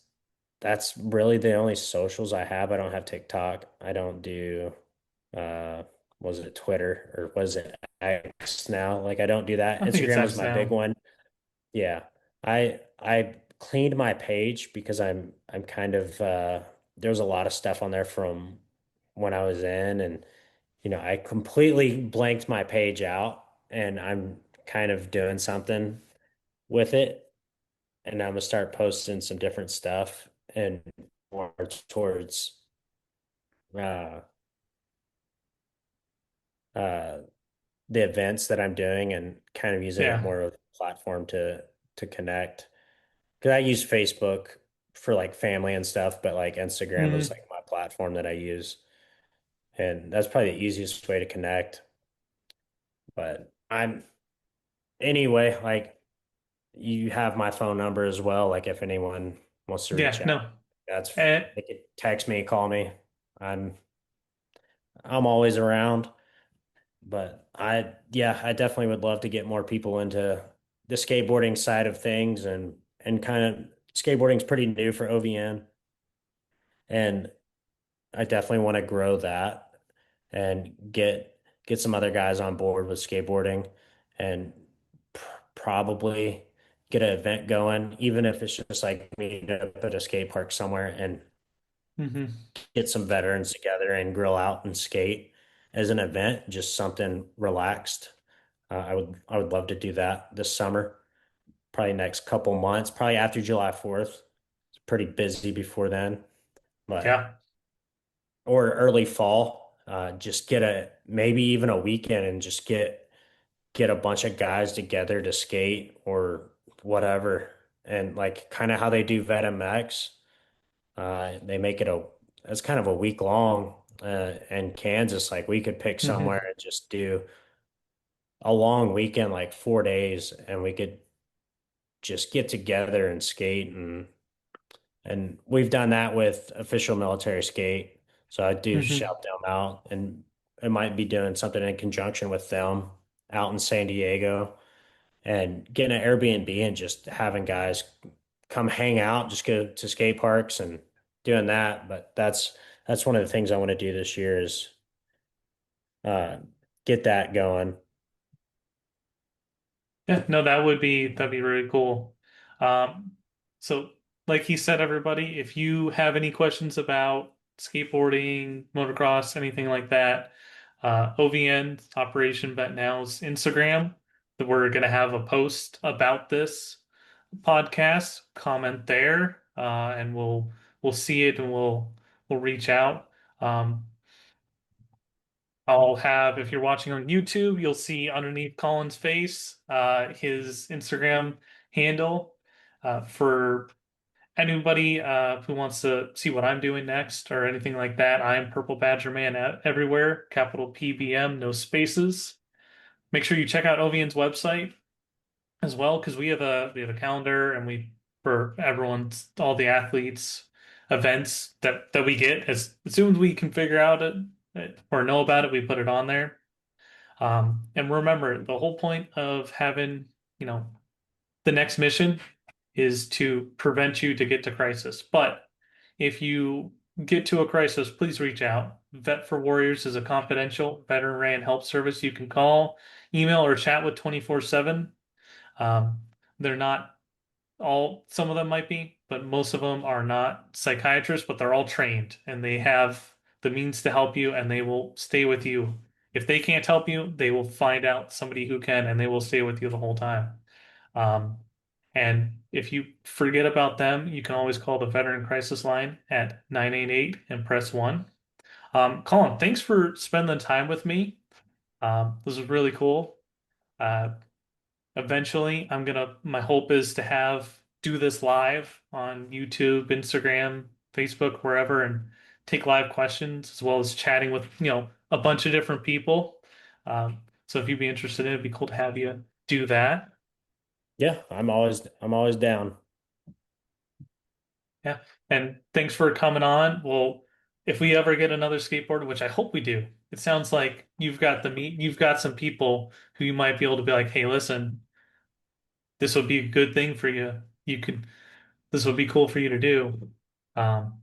that's really the only socials I have. I don't have TikTok. I don't do uh was it Twitter or was it X now? Like I don't do that. I think it's Instagram is X my big now. one. Yeah. I cleaned my page because I'm kind of there was a lot of stuff on there from when I was in and I completely blanked my page out and I'm kind of doing something with it. And I'm gonna start posting some different stuff and more towards uh uh, the events that I'm doing and kind of using it Yeah. more of a platform to connect. Because I use Facebook for like family and stuff, but like Instagram is Hmm. like my platform that I use, and that's probably the easiest way to connect. But I'm anyway, like you have my phone number as well. Like if anyone wants to reach Yeah. out, No. that's Eh, they could text me, call me. I'm I'm always around. But yeah, I definitely would love to get more people into the skateboarding side of things and kind of skateboarding's pretty new for OVN, and I definitely want to grow that and get some other guys on board with skateboarding and probably get an event going, even if it's just like meet up at a skate park somewhere and hmm get some veterans together and grill out and skate as an event, just something relaxed. I would love to do that this summer, probably next couple months, probably after July 4th. It's pretty busy before then, but Yeah. or early fall. Just get a maybe even a weekend and just get a bunch of guys together to skate or whatever. And like kind of how they do Vet MX, they make it a it's kind of a week long. In Kansas, like we could pick somewhere hmm and just do a long weekend, like 4 days, and we could just get together and skate and we've done that with official military skate. So I do hmm shout them out and I might be doing something in conjunction with them out in San Diego and getting an Airbnb and just having guys come hang out, just go to skate parks and doing that. But that's one of the things I want to do this year is uh, get that going. Yeah, no, that'd be really cool. Um, so like he said, everybody, if you have any questions about skateboarding, motocross, anything like that, OVN Operation Vet Now's Instagram, that we're gonna have a post about this podcast. Comment there, and we'll see it and we'll reach out. Um, I'll have, if you're watching on YouTube, you'll see underneath Colin's face, his Instagram handle. For anybody who wants to see what I'm doing next or anything like that, I'm Purple Badger Man everywhere, capital PBM, no spaces. Make sure you check out Ovian's website as well, because we have a calendar and we for everyone's all the athletes events that we get as soon as we can figure out it or know about it, we put it on there. And remember, the whole point of having, you know, the next mission is to prevent you to get to crisis. But if you get to a crisis, please reach out. Vet for Warriors is a confidential veteran ran help service you can call, email, or chat with 24/7. They're not all, some of them might be, but most of them are not psychiatrists, but they're all trained and they have the means to help you and they will stay with you. If they can't help you, they will find out somebody who can and they will stay with you the whole time. Um, and if you forget about them, you can always call the Veteran Crisis Line at 988 and press 1. Colin, thanks for spending the time with me. This was really cool. Uh, Eventually, my hope is to do this live on YouTube, Instagram, Facebook, wherever, and take live questions as well as chatting with, a bunch of different people. So if you'd be interested in it, it'd be cool to have you do that. Yeah, I'm always down. Yeah. And thanks for coming on. Well, if we ever get another skateboarder, which I hope we do, it sounds like you've got some people who you might be able to be like, hey, listen, this would be a good thing for you. This would be cool for you to do. Um,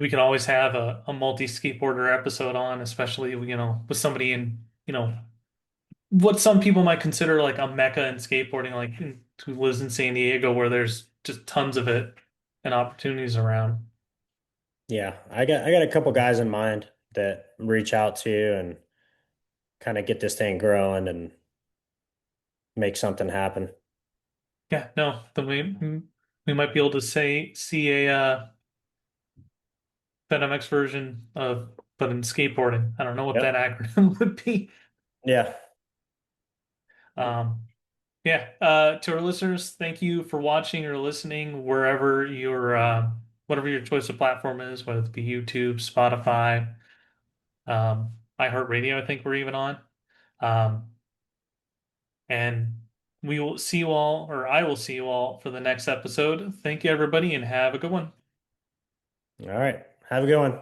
we can always have a multi skateboarder episode on, especially, with somebody in, what some people might consider like a mecca in skateboarding, like who lives in San Diego, where there's just tons of it and opportunities around. Yeah, I got a couple guys in mind that reach out to and kind of get this thing growing and make something happen. Yeah, no, then we might be able to see a FedMX version of but in skateboarding. I don't know what that Yep. acronym would be. Yeah. Um, yeah. To our listeners, thank you for watching or listening wherever your whatever your choice of platform is, whether it be YouTube, Spotify, iHeartRadio. I think we're even on. Um, and we will see you all, or I will see you all for the next episode. Thank you, everybody, and have a good one. All right. Have a good one.